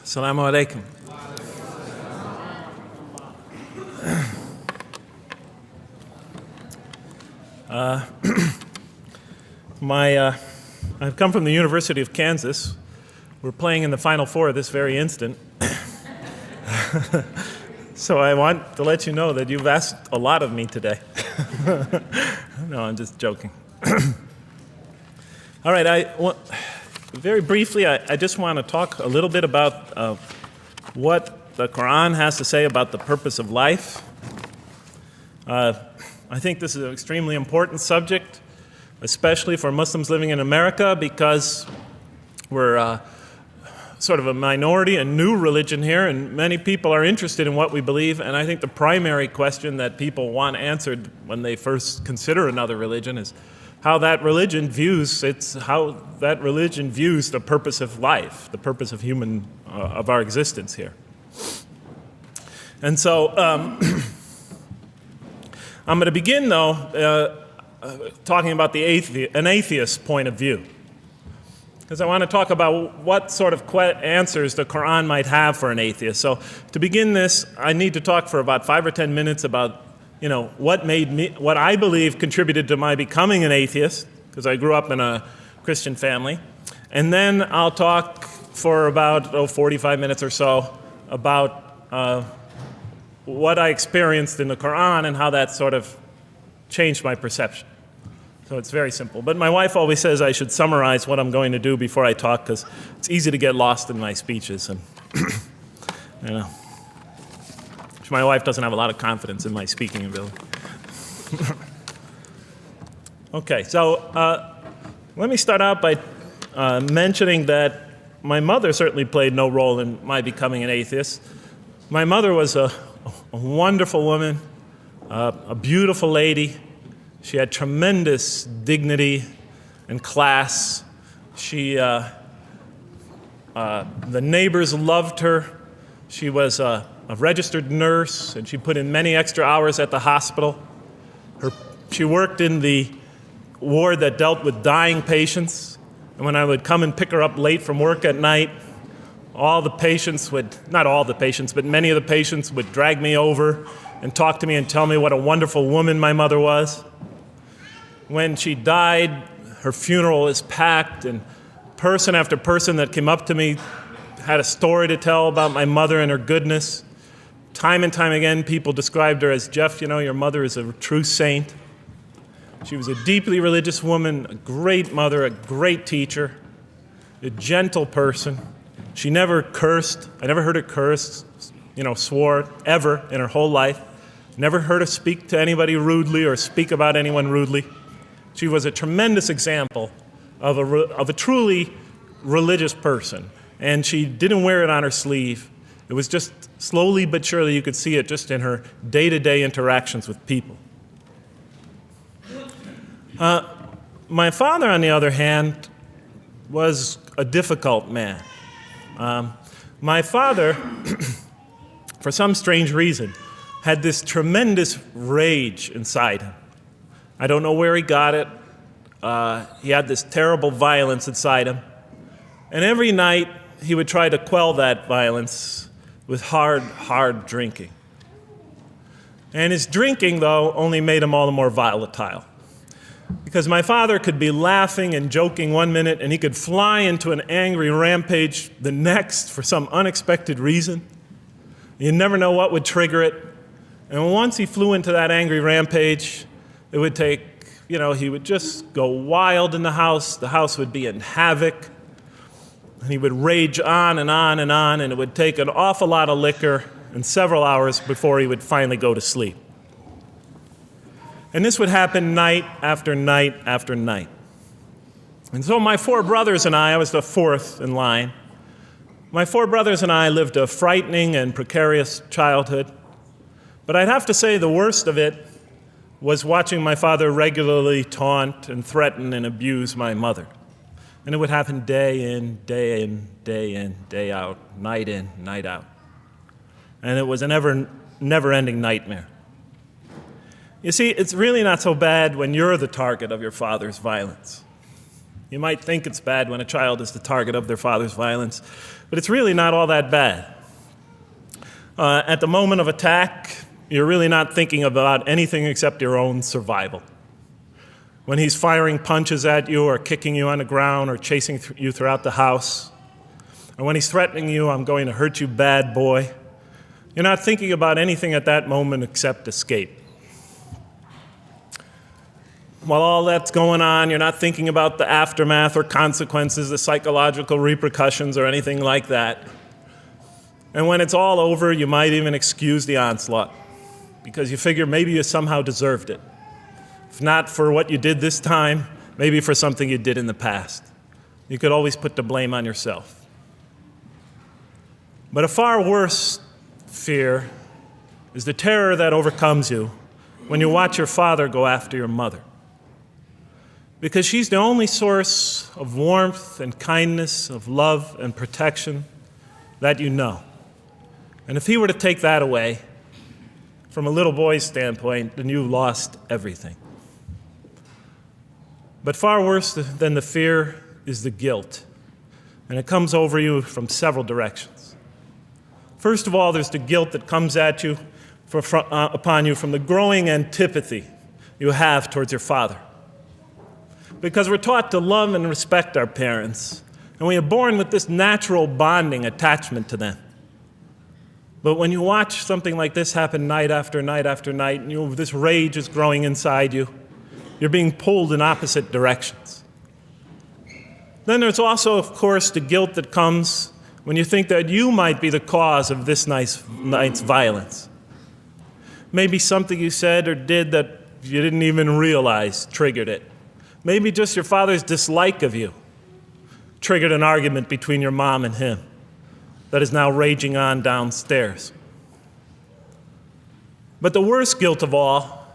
Assalamu alaikum. I've come from the University of Kansas. We're playing in the Final Four this very instant. So I want to let you know that you've asked a lot of me today. No, I'm just joking. All right, very briefly, I just want to talk a little bit about what the Quran has to say about the purpose of life. I think this is an extremely important subject, especially for Muslims living in America, because we're sort of a minority, a new religion here, and many people are interested in what we believe. And I think the primary question that people want answered when they first consider another religion is how that religion views the purpose of life, the purpose of of our existence here. And so I'm going to begin, though, talking about an atheist's point of view, because I want to talk about what sort of answers the Quran might have for an atheist. So to begin this, I need to talk for about 5 or 10 minutes about what I believe contributed to my becoming an atheist, because I grew up in a Christian family. And then I'll talk for about 45 minutes or so about what I experienced in the Quran and how that sort of changed my perception. So it's very simple. But my wife always says I should summarize what I'm going to do before I talk, because it's easy to get lost in my speeches. And my wife doesn't have a lot of confidence in my speaking ability. Okay, so let me start out by mentioning that my mother certainly played no role in my becoming an atheist. My mother was a wonderful woman, a beautiful lady. She had tremendous dignity and class. The neighbors loved her. She was a registered nurse, and she put in many extra hours at the hospital. She worked in the ward that dealt with dying patients, and when I would come and pick her up late from work at night, not all the patients, but many of the patients would drag me over and talk to me and tell me what a wonderful woman my mother was. When she died, her funeral was packed, and person after person that came up to me had a story to tell about my mother and her goodness. Time and time again, people described her as, "Jeff, your mother is a true saint." She was a deeply religious woman, a great mother, a great teacher, a gentle person. She never cursed. I never heard her curse, swore, ever in her whole life. Never heard her speak to anybody rudely or speak about anyone rudely. She was a tremendous example of a truly religious person, and she didn't wear it on her sleeve. It was just slowly but surely you could see it just in her day-to-day interactions with people. My father, on the other hand, was a difficult man. My father, for some strange reason, had this tremendous rage inside him. I don't know where he got it. He had this terrible violence inside him. And every night he would try to quell that violence with hard drinking. And his drinking, though, only made him all the more volatile. Because my father could be laughing and joking one minute, and he could fly into an angry rampage the next for some unexpected reason. You never know what would trigger it. And once he flew into that angry rampage, it would take, he would just go wild in the house would be in havoc, and he would rage on and on and on, and it would take an awful lot of liquor and several hours before he would finally go to sleep. And this would happen night after night after night. And so my 4 brothers and I was the 4th in line. My 4 brothers and I lived a frightening and precarious childhood. But I'd have to say the worst of it was watching my father regularly taunt and threaten and abuse my mother. And it would happen day in, day in, day in, day out, night in, night out. And it was a never-ending nightmare. You see, it's really not so bad when you're the target of your father's violence. You might think it's bad when a child is the target of their father's violence, but it's really not all that bad. At the moment of attack, you're really not thinking about anything except your own survival. When he's firing punches at you or kicking you on the ground or chasing you throughout the house, or when he's threatening you, "I'm going to hurt you, bad boy," you're not thinking about anything at that moment except escape. While all that's going on, you're not thinking about the aftermath or consequences, the psychological repercussions, or anything like that. And when it's all over, you might even excuse the onslaught because you figure maybe you somehow deserved it. If not for what you did this time, maybe for something you did in the past. You could always put the blame on yourself. But a far worse fear is the terror that overcomes you when you watch your father go after your mother. Because she's the only source of warmth and kindness, of love and protection that you know. And if he were to take that away, from a little boy's standpoint, then you lost everything. But far worse than the fear is the guilt, and it comes over you from several directions. First of all, there's the guilt that comes at you upon you from the growing antipathy you have towards your father. Because we're taught to love and respect our parents, and we are born with this natural bonding attachment to them. But when you watch something like this happen night after night after night, and this rage is growing inside you, you're being pulled in opposite directions. Then there's also, of course, the guilt that comes when you think that you might be the cause of this night's violence. Maybe something you said or did that you didn't even realize triggered it. Maybe just your father's dislike of you triggered an argument between your mom and him that is now raging on downstairs. But the worst guilt of all,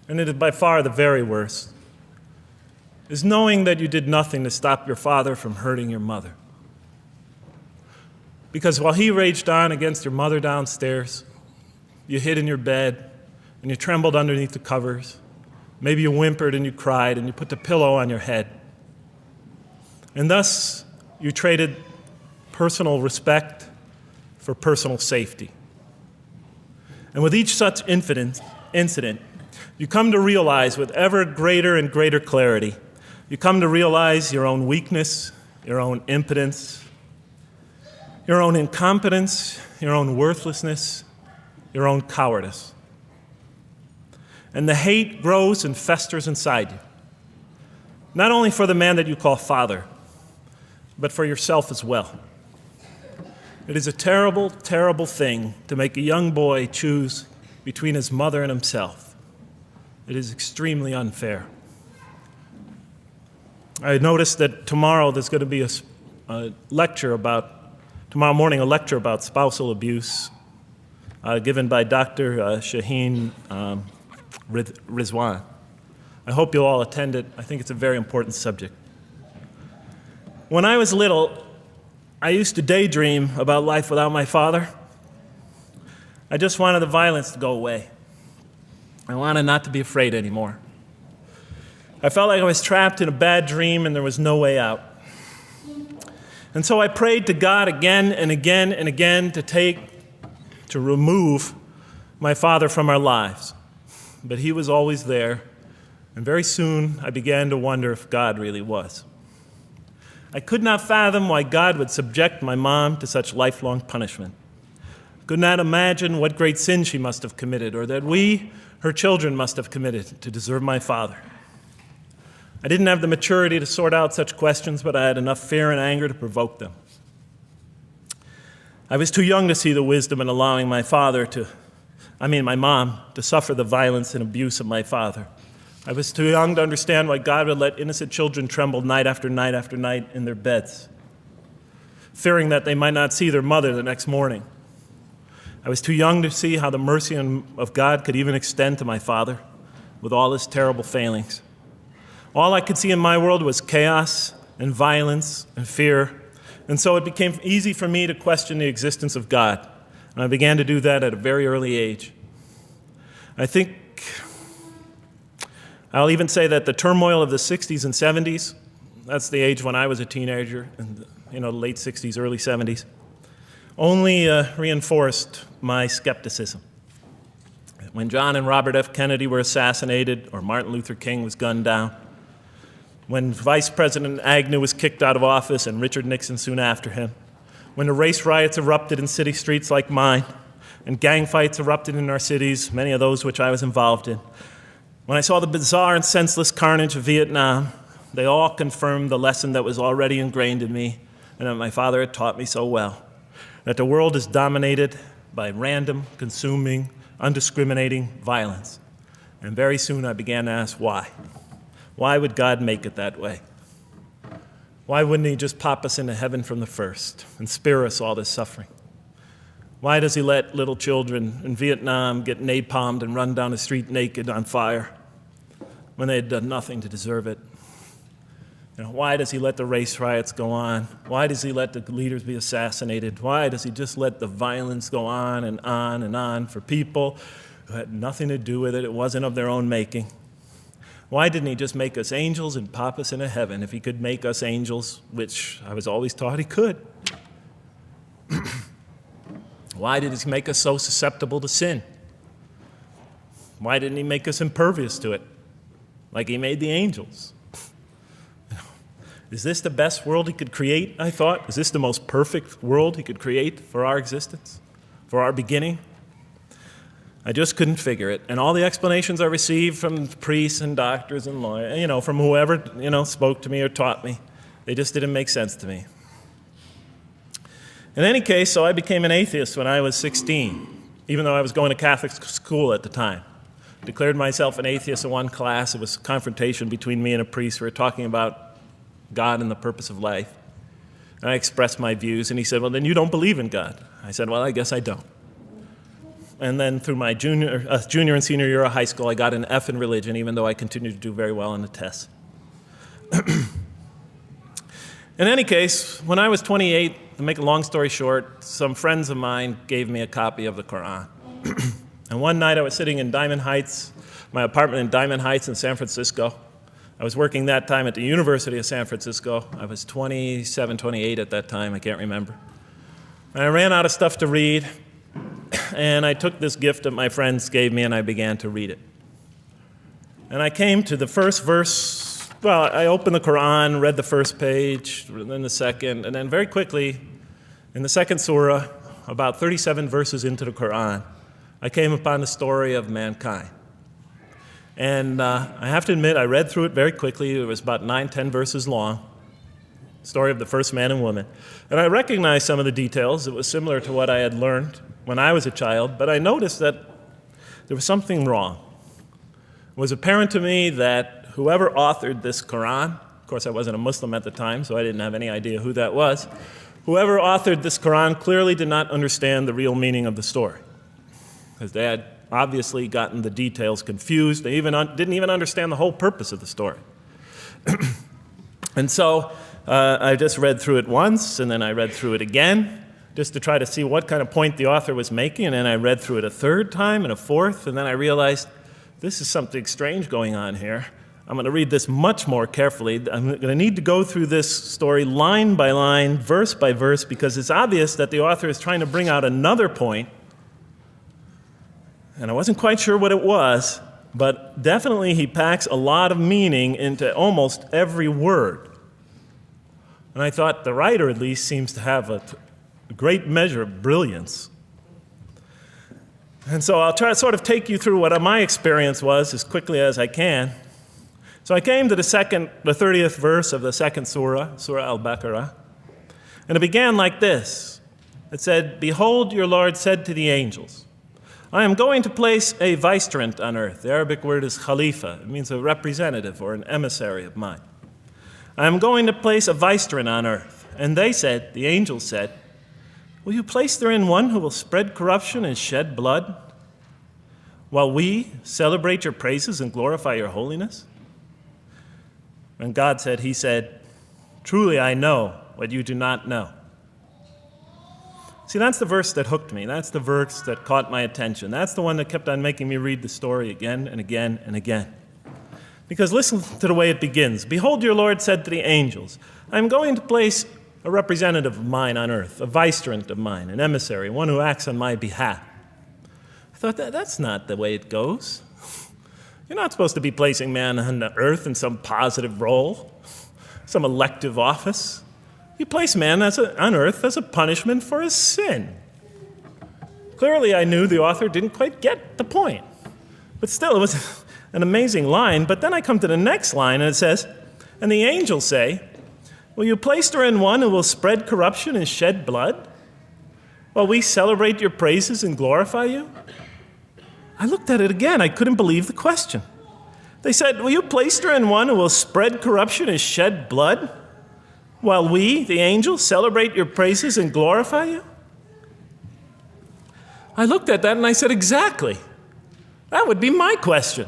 and it is by far the very worst, is knowing that you did nothing to stop your father from hurting your mother. Because while he raged on against your mother downstairs, you hid in your bed and you trembled underneath the covers. Maybe you whimpered and you cried and you put the pillow on your head. And thus, you traded personal respect for personal safety. And with each such incident, you come to realize with ever greater and greater clarity, you come to realize your own weakness, your own impotence, your own incompetence, your own worthlessness, your own cowardice. And the hate grows and festers inside you, not only for the man that you call father, but for yourself as well. It is a terrible, terrible thing to make a young boy choose between his mother and himself. It is extremely unfair. I noticed that tomorrow there's going to be tomorrow morning, a lecture about spousal abuse given by Dr. Shaheen Rizwan. I hope you'll all attend it. I think it's a very important subject. When I was little, I used to daydream about life without my father. I just wanted the violence to go away. I wanted not to be afraid anymore. I felt like I was trapped in a bad dream and there was no way out. And so I prayed to God again and again and again to remove my father from our lives. But he was always there, and very soon I began to wonder if God really was. I could not fathom why God would subject my mom to such lifelong punishment. I could not imagine what great sin she must have committed, or that we, her children, must have committed to deserve my father. I didn't have the maturity to sort out such questions, but I had enough fear and anger to provoke them. I was too young to see the wisdom in allowing my mom to suffer the violence and abuse of my father. I was too young to understand why God would let innocent children tremble night after night after night in their beds, fearing that they might not see their mother the next morning. I was too young to see how the mercy of God could even extend to my father with all his terrible failings. All I could see in my world was chaos and violence and fear, and so it became easy for me to question the existence of God, and I began to do that at a very early age. I'll even say that the turmoil of the 60s and 70s That's the age when I was a teenager in the late 60s, early 70s, only reinforced my skepticism. When John and Robert F. Kennedy were assassinated, or Martin Luther King was gunned down, when Vice President Agnew was kicked out of office and Richard Nixon soon after him, when the race riots erupted in city streets like mine, and gang fights erupted in our cities, many of those which I was involved in, when I saw the bizarre and senseless carnage of Vietnam, they all confirmed the lesson that was already ingrained in me and that my father had taught me so well, that the world is dominated by random, consuming, undiscriminating violence. And very soon I began to ask why. Why would God make it that way? Why wouldn't he just pop us into heaven from the first and spare us all this suffering? Why does he let little children in Vietnam get napalmed and run down the street naked on fire when they had done nothing to deserve it? Why does he let the race riots go on? Why does he let the leaders be assassinated? Why does he just let the violence go on and on and on for people who had nothing to do with it? It wasn't of their own making. Why didn't he just make us angels and pop us into heaven if he could make us angels, which I was always taught he could? Why did he make us so susceptible to sin? Why didn't he make us impervious to it, like he made the angels? Is this the best world he could create, I thought? Is this the most perfect world he could create for our existence, for our beginning? I just couldn't figure it. And all the explanations I received from priests and doctors and lawyers, from whoever, spoke to me or taught me, they just didn't make sense to me. In any case, so I became an atheist when I was 16, even though I was going to Catholic school at the time. Declared myself an atheist in one class. It was a confrontation between me and a priest. We were talking about God and the purpose of life. And I expressed my views, and he said, well, then you don't believe in God. I said, well, I guess I don't. And then through my junior and senior year of high school, I got an F in religion, even though I continued to do very well on the tests. In any case, when I was 28, to make a long story short, some friends of mine gave me a copy of the Quran. And one night I was sitting in Diamond Heights, my apartment in Diamond Heights in San Francisco. I was working that time at the University of San Francisco. I was 27, 28 at that time, I can't remember. And I ran out of stuff to read, and I took this gift that my friends gave me and I began to read it. And I came to the first verse. Well, I opened the Quran, read the first page, then the second, and then very quickly, in the second surah, about 37 verses into the Quran, I came upon the story of mankind. And I have to admit, I read through it very quickly. It was about 9, 10 verses long, story of the first man and woman. And I recognized some of the details. It was similar to what I had learned when I was a child, but I noticed that there was something wrong. It was apparent to me that whoever authored this Quran, of course I wasn't a Muslim at the time, so I didn't have any idea who that was, whoever authored this Quran clearly did not understand the real meaning of the story, because they had obviously gotten the details confused. They didn't even understand the whole purpose of the story. And so I just read through it once, and then I read through it again, just to try to see what kind of point the author was making, and then I read through it a third time and a fourth, and then I realized this is something strange going on here. I'm going to read this much more carefully. I'm going to need to go through this story line by line, verse by verse, because it's obvious that the author is trying to bring out another point. And I wasn't quite sure what it was, but definitely he packs a lot of meaning into almost every word. And I thought the writer, at least, seems to have a great measure of brilliance. And so I'll try to sort of take you through what my experience was as quickly as I can. So I came to the 30th verse of the second surah, Surah Al-Baqarah, and it began like this. It said, "Behold, your Lord said to the angels, I am going to place a vicegerent on earth." The Arabic word is khalifa. It means a representative or an emissary of mine. "I am going to place a vicegerent on earth." And they said, the angels said, "Will you place therein one who will spread corruption and shed blood, while we celebrate your praises and glorify your holiness?" And God said, he said, "Truly I know what you do not know." See, that's the verse that hooked me. That's the verse that caught my attention. That's the one that kept on making me read the story again and again and again. Because listen to the way it begins. Behold, your Lord said to the angels, I am going to place a representative of mine on earth, a vicegerent of mine, an emissary, one who acts on my behalf. I thought, that's not the way it goes. You're not supposed to be placing man on the earth in some positive role, some elective office. You place man on earth as a punishment for his sin. Clearly, I knew the author didn't quite get the point. But still, it was an amazing line. But then I come to the next line, and it says, and the angels say, will you place her in one who will spread corruption and shed blood, while we celebrate your praises and glorify you? I looked at it again. I couldn't believe the question. They said, will you place her in one who will spread corruption and shed blood, while we, the angels, celebrate your praises and glorify you? I looked at that and I said, exactly. That would be my question.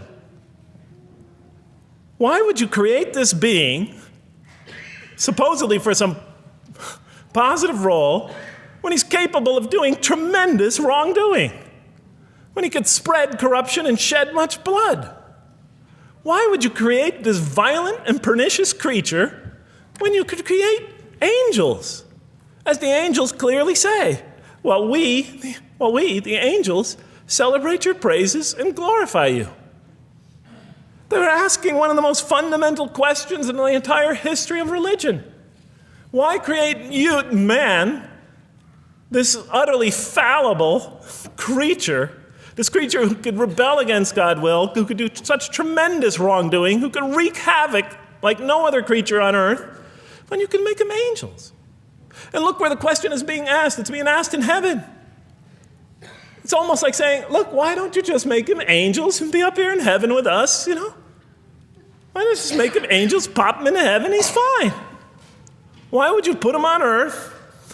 Why would you create this being, supposedly for some positive role, when he's capable of doing tremendous wrongdoing? When he could spread corruption and shed much blood? Why would you create this violent and pernicious creature when you could create angels? As the angels clearly say, while we, the angels, celebrate your praises and glorify you. They're asking one of the most fundamental questions in the entire history of religion. Why create you, man, this utterly fallible creature, this creature who could rebel against God's will, who could do such tremendous wrongdoing, who could wreak havoc like no other creature on earth, when you can make them angels? And look where the question is being asked. It's being asked in heaven. It's almost like saying, look, why don't you just make them angels and be up here in heaven with us, Why don't you just make them angels, pop them into heaven, he's fine. Why would you put him on earth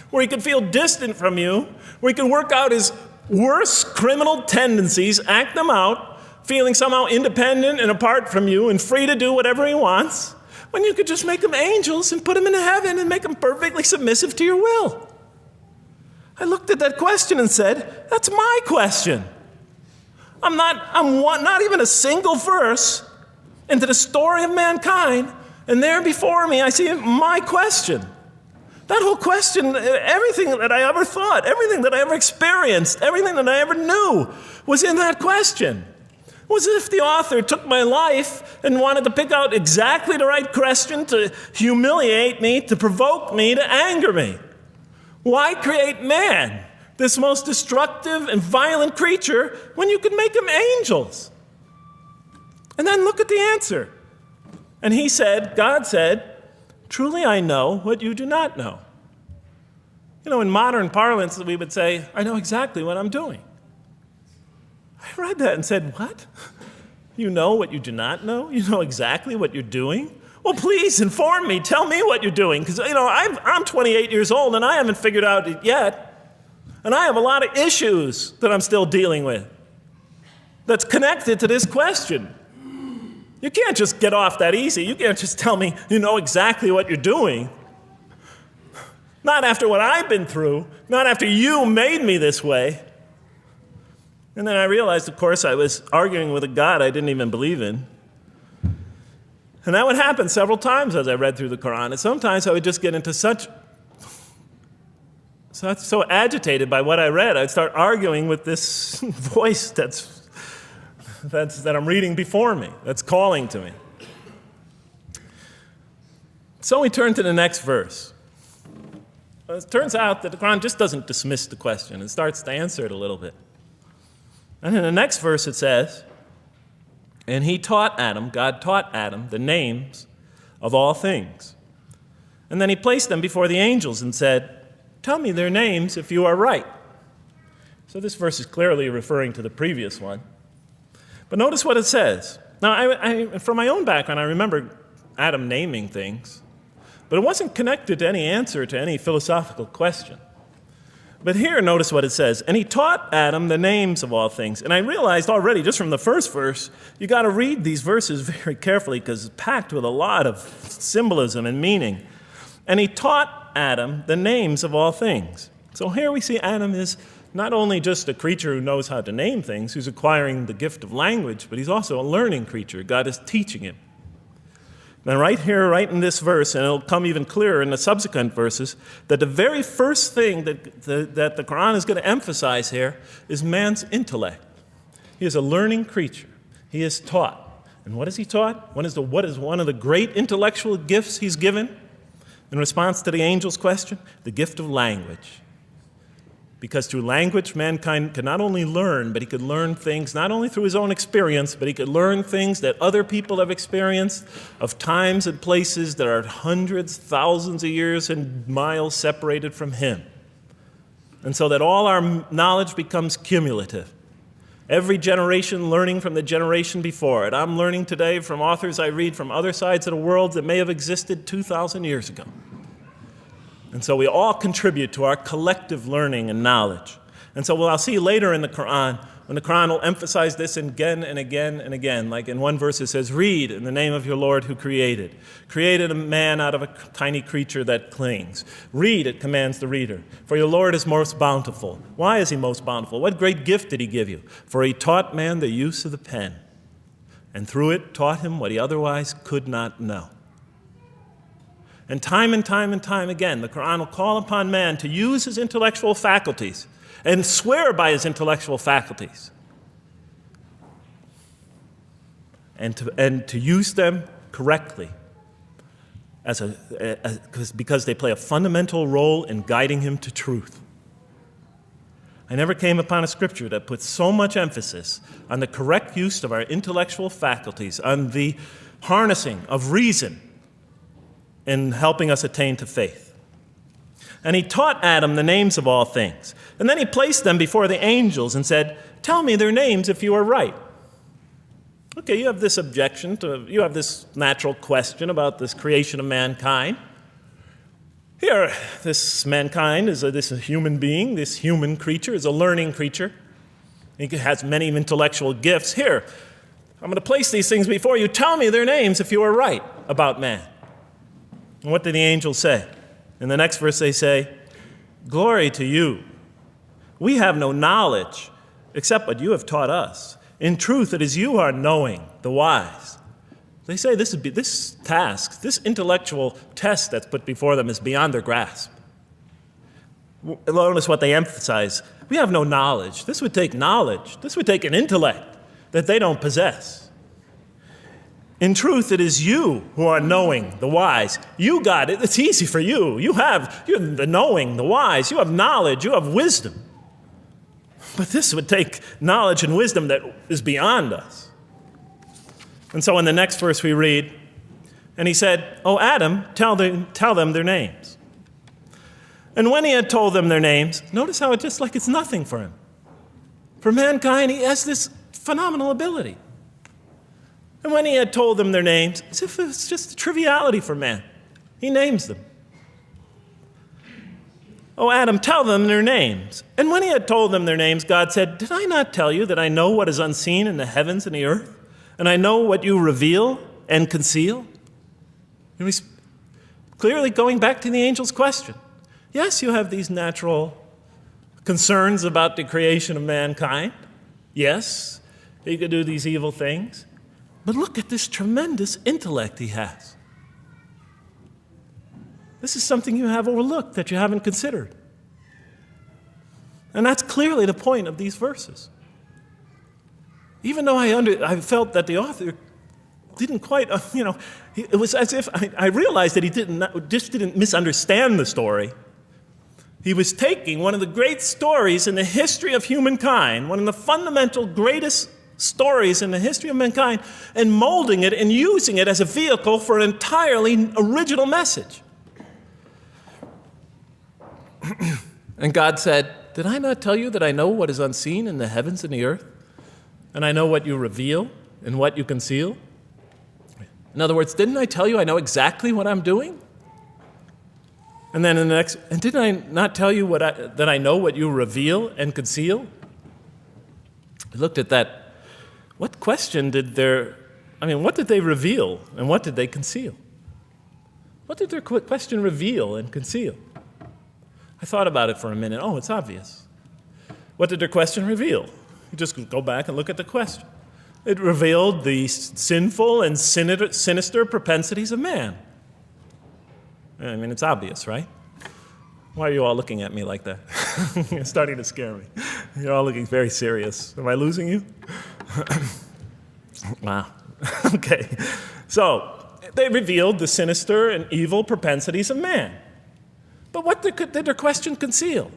where he could feel distant from you, where he could work out his worst criminal tendencies, act them out, feeling somehow independent and apart from you and free to do whatever he wants, when you could just make them angels and put them into heaven and make them perfectly submissive to your will? I looked at that question and said, that's my question. I'm not even a single verse into the story of mankind, and there before me I see my question. That whole question, everything that I ever thought, everything that I ever experienced, everything that I ever knew was in that question. It was as if the author took my life and wanted to pick out exactly the right question to humiliate me, to provoke me, to anger me. Why create man, this most destructive and violent creature, when you could make them angels? And then look at the answer. And he said, God said, truly I know what you do not know. In modern parlance, we would say, I know exactly what I'm doing. I read that and said, what? You know what you do not know? You know exactly what you're doing? Well, please inform me. Tell me what you're doing. Because, I'm 28 years old and I haven't figured out it yet. And I have a lot of issues that I'm still dealing with that's connected to this question. You can't just get off that easy. You can't just tell me you know exactly what you're doing. Not after what I've been through. Not after you made me this way. And then I realized, of course, I was arguing with a God I didn't even believe in. And that would happen several times as I read through the Quran. And sometimes I would just get into so agitated by what I read, I'd start arguing with this voice that I'm reading before me, that's calling to me. So we turn to the next verse. Well, it turns out that the Quran just doesn't dismiss the question. It starts to answer it a little bit. And in the next verse it says, and God taught Adam the names of all things. And then he placed them before the angels and said, tell me their names if you are right. So this verse is clearly referring to the previous one. But notice what it says. Now, from my own background, I remember Adam naming things, but it wasn't connected to any answer to any philosophical question. But here, notice what it says. And he taught Adam the names of all things. And I realized already, just from the first verse, you got to read these verses very carefully because it's packed with a lot of symbolism and meaning. And he taught Adam the names of all things. So here we see Adam is not only just a creature who knows how to name things, who's acquiring the gift of language, but he's also a learning creature. God is teaching him. Then right here, right in this verse, and it'll come even clearer in the subsequent verses, that the very first thing that the Quran is going to emphasize here is man's intellect. He is a learning creature. He is taught. And what is he taught? What is one of the great intellectual gifts he's given in response to the angel's question? The gift of language. Because through language, mankind can not only learn, but he could learn things not only through his own experience, but he could learn things that other people have experienced of times and places that are hundreds, thousands of years and miles separated from him. And so that all our knowledge becomes cumulative. Every generation learning from the generation before it. I'm learning today from authors I read from other sides of the world that may have existed 2,000 years ago. And so we all contribute to our collective learning and knowledge. And so I'll see later in the Quran, when the Quran will emphasize this again and again and again. Like in one verse it says, read in the name of your Lord who created a man out of a tiny creature that clings. Read, it commands the reader. For your Lord is most bountiful. Why is he most bountiful? What great gift did he give you? For he taught man the use of the pen, and through it taught him what he otherwise could not know. And time again, the Quran will call upon man to use his intellectual faculties and swear by his intellectual faculties and to use them correctly because they play a fundamental role in guiding him to truth. I never came upon a scripture that puts so much emphasis on the correct use of our intellectual faculties, on the harnessing of reason in helping us attain to faith. And he taught Adam the names of all things. And then he placed them before the angels and said, tell me their names if you are right. Okay, you have this you have this natural question about this creation of mankind. Here, this mankind is this human being, this human creature is a learning creature. He has many intellectual gifts. Here, I'm going to place these things before you. Tell me their names if you are right about man. And what did the angels say? In the next verse they say, glory to you. We have no knowledge except what you have taught us. In truth, it is you who are knowing, the wise. They say this task, this intellectual test that's put before them is beyond their grasp. Notice what they emphasize. We have no knowledge. This would take knowledge. This would take an intellect that they don't possess. In truth, it is you who are knowing, the wise. You got it. It's easy for you. You're the knowing, the wise. You have knowledge. You have wisdom. But this would take knowledge and wisdom that is beyond us. And so in the next verse we read, and he said, "O Adam, tell them their names." And when he had told them their names, notice how it's just like it's nothing for him. For mankind, he has this phenomenal ability. And when he had told them their names, as if it's just a triviality for man, he names them. "O Adam, tell them their names." And when he had told them their names, God said, "Did I not tell you that I know what is unseen in the heavens and the earth? And I know what you reveal and conceal?" And he's clearly going back to the angel's question. Yes, you have these natural concerns about the creation of mankind. Yes, he could do these evil things. But look at this tremendous intellect he has. This is something you have overlooked that you haven't considered. And that's clearly the point of these verses. Even though I felt that the author didn't quite, it was as if I realized that he didn't misunderstand the story. He was taking one of the great stories in the history of humankind, one of the fundamental greatest stories in the history of mankind, and molding it and using it as a vehicle for an entirely original message. And God said, "Did I not tell you that I know what is unseen in the heavens and the earth? And I know what you reveal and what you conceal?" In other words, didn't I tell you I know exactly what I'm doing? And then in the next, and didn't I not tell you that I know what you reveal and conceal? I looked at that. What question what did they reveal and what did they conceal? What did their question reveal and conceal? I thought about it for a minute. Oh, it's obvious. What did their question reveal? You just go back and look at the question. It revealed the sinful and sinister propensities of man. I mean, it's obvious, right? Why are you all looking at me like that? You're starting to scare me. You're all looking very serious. Am I losing you? Wow. Okay. So, they revealed the sinister and evil propensities of man. But what did their question conceal?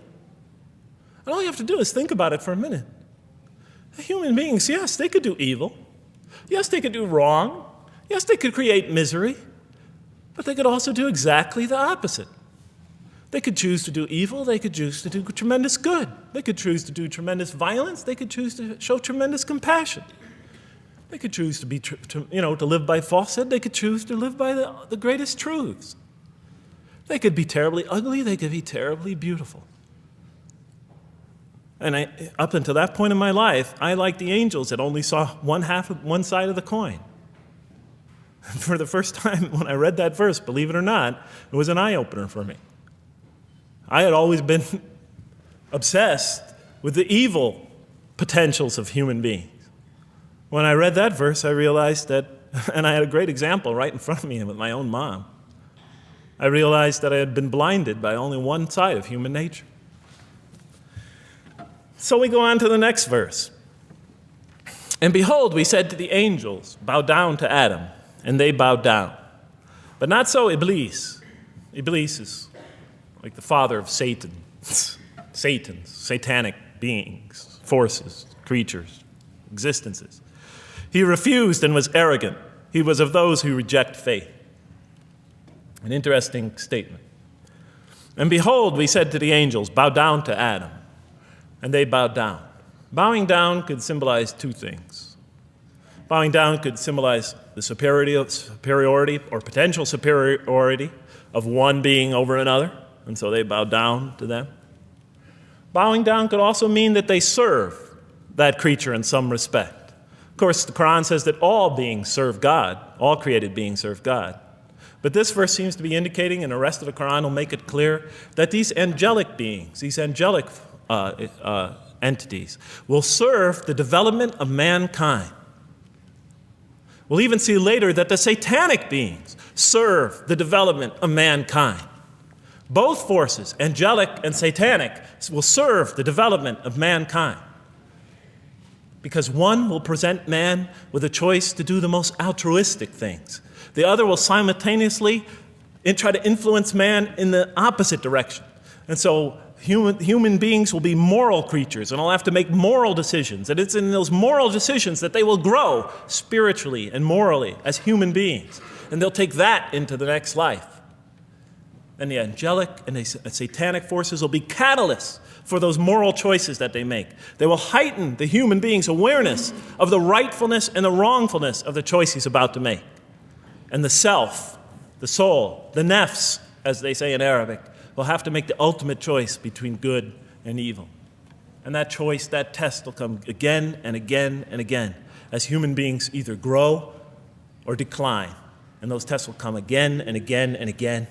And all you have to do is think about it for a minute. Human beings, yes, they could do evil. Yes, they could do wrong. Yes, they could create misery. But they could also do exactly the opposite. They could choose to do evil. They could choose to do tremendous good. They could choose to do tremendous violence. They could choose to show tremendous compassion. They could choose to live by falsehood. They could choose to live by the greatest truths. They could be terribly ugly. They could be terribly beautiful. And up until that point in my life, I, like the angels, that only saw one side of the coin. For the first time when I read that verse, believe it or not, it was an eye-opener for me. I had always been obsessed with the evil potentials of human beings. When I read that verse, I realized that, and I had a great example right in front of me with my own mom, I realized that I had been blinded by only one side of human nature. So we go on to the next verse. And behold, we said to the angels, bow down to Adam, and they bowed down. But not so Iblis. Iblis is like the father of Satan. Satans, satanic beings, forces, creatures, existences. He refused and was arrogant. He was of those who reject faith. An interesting statement. And behold, we said to the angels, bow down to Adam. And they bowed down. Bowing down could symbolize two things. Bowing down could symbolize the superiority or potential superiority of one being over another, and so they bowed down to them. Bowing down could also mean that they serve that creature in some respect. Of course, the Quran says that all beings serve God, all created beings serve God. But this verse seems to be indicating, and the rest of the Quran will make it clear, that these angelic beings, these angelic entities, will serve the development of mankind. We'll even see later that the satanic beings serve the development of mankind. Both forces, angelic and satanic, will serve the development of mankind. Because one will present man with a choice to do the most altruistic things. The other will simultaneously try to influence man in the opposite direction. And so human beings will be moral creatures, and they'll have to make moral decisions. And it's in those moral decisions that they will grow spiritually and morally as human beings. And they'll take that into the next life. And the angelic and the satanic forces will be catalysts for those moral choices that they make. They will heighten the human being's awareness of the rightfulness and the wrongfulness of the choice he's about to make. And the self, the soul, the nafs, as they say in Arabic, will have to make the ultimate choice between good and evil. And that choice, that test will come again and again and again as human beings either grow or decline. And those tests will come again and again and again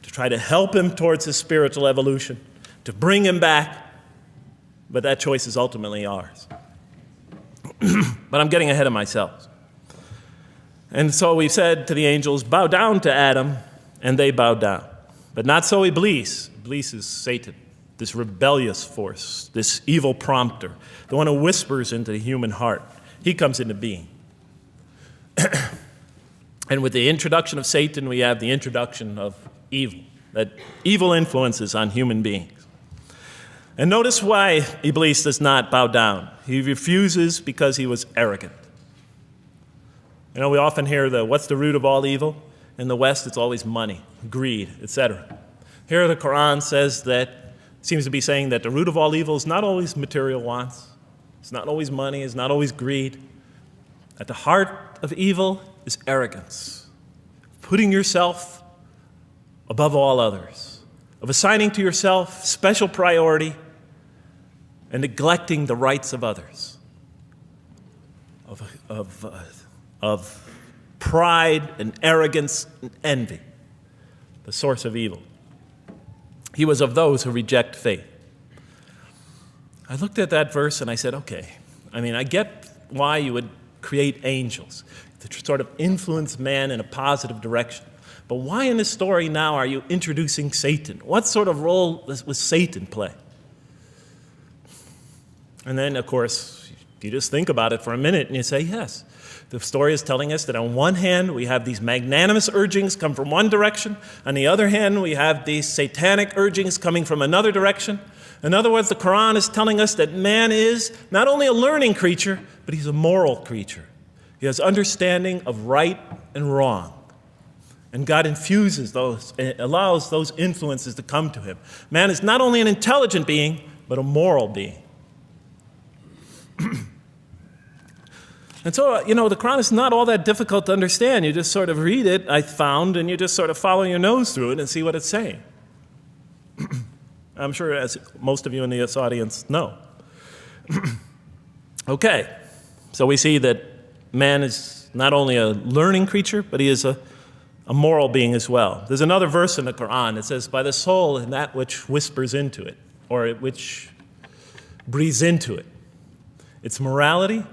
to try to help him towards his spiritual evolution, to bring him back. But that choice is ultimately ours. But I'm getting ahead of myself. And so we said to the angels, bow down to Adam, and they bowed down. But not so Iblis. Iblis is Satan, this rebellious force, this evil prompter, the one who whispers into the human heart. He comes into being. And with the introduction of Satan, we have the introduction of evil, that evil influences on human beings. And notice why Iblis does not bow down. He refuses because he was arrogant. You know, we often hear what's the root of all evil? In the West, it's always money, greed, etc. Here the Quran says that, seems to be saying that the root of all evil is not always material wants. It's not always money, it's not always greed. At the heart of evil is arrogance, putting yourself above all others, of assigning to yourself special priority and neglecting the rights of others, of pride and arrogance and envy, the source of evil. He was of those who reject faith. I looked at that verse and I said, okay, I get why you would create angels, to sort of influence man in a positive direction. But why in this story now are you introducing Satan? What sort of role was Satan play? And then, of course, you just think about it for a minute and you say, yes. The story is telling us that on one hand, we have these magnanimous urgings come from one direction. On the other hand, we have these satanic urgings coming from another direction. In other words, the Quran is telling us that man is not only a learning creature, but he's a moral creature. He has understanding of right and wrong. And God infuses those, and allows those influences to come to him. Man is not only an intelligent being, but a moral being. And so, the Quran is not all that difficult to understand. You just sort of read it, I found, and you just sort of follow your nose through it and see what it's saying. I'm sure as most of you in this audience know. Okay, so we see that man is not only a learning creature, but he is a moral being as well. There's another verse in the Quran that says, by the soul and that which whispers into it, or which breathes into it. It's morality,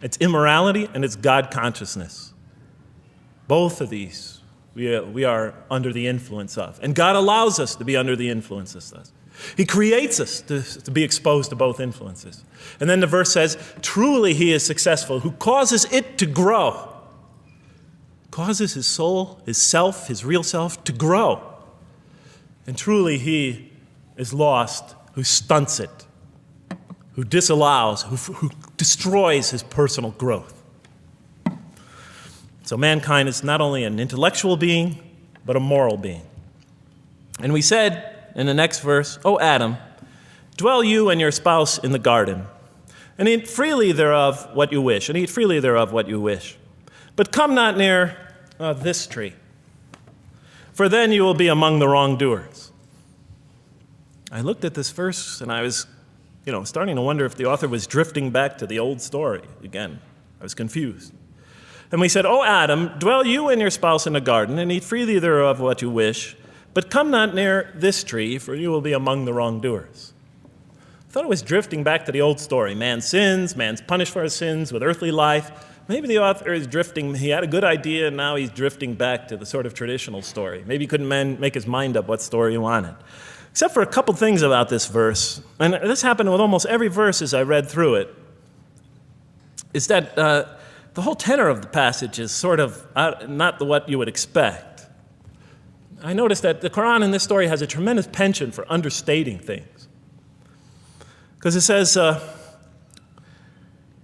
it's immorality, and it's God consciousness. Both of these we are under the influence of. And God allows us to be under the influences of this. He creates us to be exposed to both influences. And then the verse says, truly he is successful, who causes it to grow. Causes his soul, his self, his real self to grow. And truly he is lost who stunts it, who disallows, who destroys his personal growth. So mankind is not only an intellectual being, but a moral being. And we said in the next verse, O Adam, dwell you and your spouse in the garden, and eat freely thereof what you wish, But come not near this tree, for then you will be among the wrongdoers. I looked at this verse and I was starting to wonder if the author was drifting back to the old story again. I was confused. And we said, O Adam, dwell you and your spouse in the garden, and eat freely thereof what you wish, but come not near this tree, for you will be among the wrongdoers. I thought it was drifting back to the old story. Man sins, man's punished for his sins with earthly life. Maybe the author is drifting, he had a good idea, and now he's drifting back to the sort of traditional story. Maybe he couldn't make his mind up what story he wanted. Except for a couple things about this verse, and this happened with almost every verse as I read through it, is that the whole tenor of the passage is sort of not what you would expect. I noticed that the Quran in this story has a tremendous penchant for understating things. Because it says,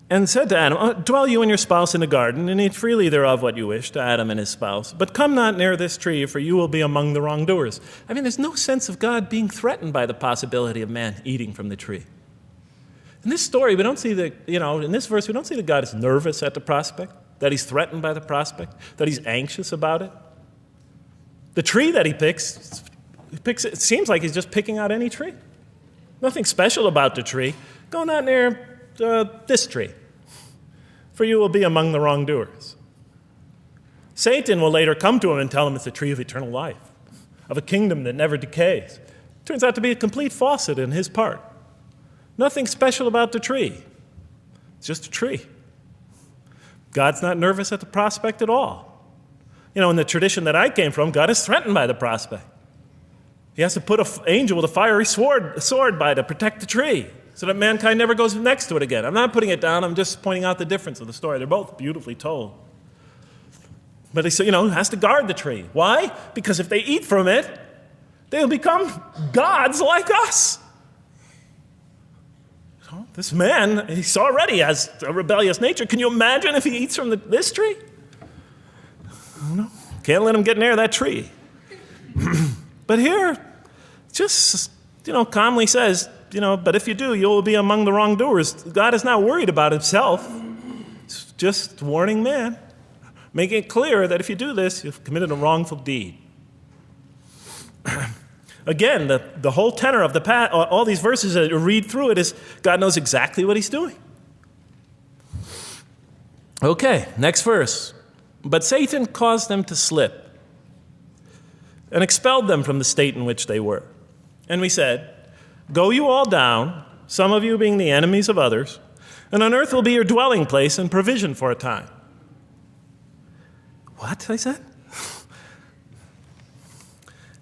and said to Adam, dwell you and your spouse in the garden, and eat freely thereof what you wish, to Adam and his spouse. But come not near this tree, for you will be among the wrongdoers. I mean, there's no sense of God being threatened by the possibility of man eating from the tree. In this story, we don't see in this verse, we don't see that God is nervous at the prospect, that he's threatened by the prospect, that he's anxious about it. The tree that he picks, it seems like he's just picking out any tree. Nothing special about the tree. Go not near this tree, for you will be among the wrongdoers. Satan will later come to him and tell him it's a tree of eternal life, of a kingdom that never decays. Turns out to be a complete falsehood in his part. Nothing special about the tree. It's just a tree. God's not nervous at the prospect at all. In the tradition that I came from, God is threatened by the prospect. He has to put an angel with a fiery sword by to protect the tree so that mankind never goes next to it again. I'm not putting it down. I'm just pointing out the difference of the story. They're both beautifully told. But he has to guard the tree. Why? Because if they eat from it, they'll become gods like us. This man, he already has a rebellious nature. Can you imagine if he eats from this tree? No, can't let him get near that tree. But here, just, calmly says, but if you do, you will be among the wrongdoers. God is not worried about himself. He's just warning man, making it clear that if you do this, you've committed a wrongful deed. Again, the whole tenor of all these verses that you read through it is God knows exactly what he's doing. Okay, next verse. But Satan caused them to slip and expelled them from the state in which they were. And we said, go you all down, some of you being the enemies of others, And on earth will be your dwelling place and provision for a time. What? I said.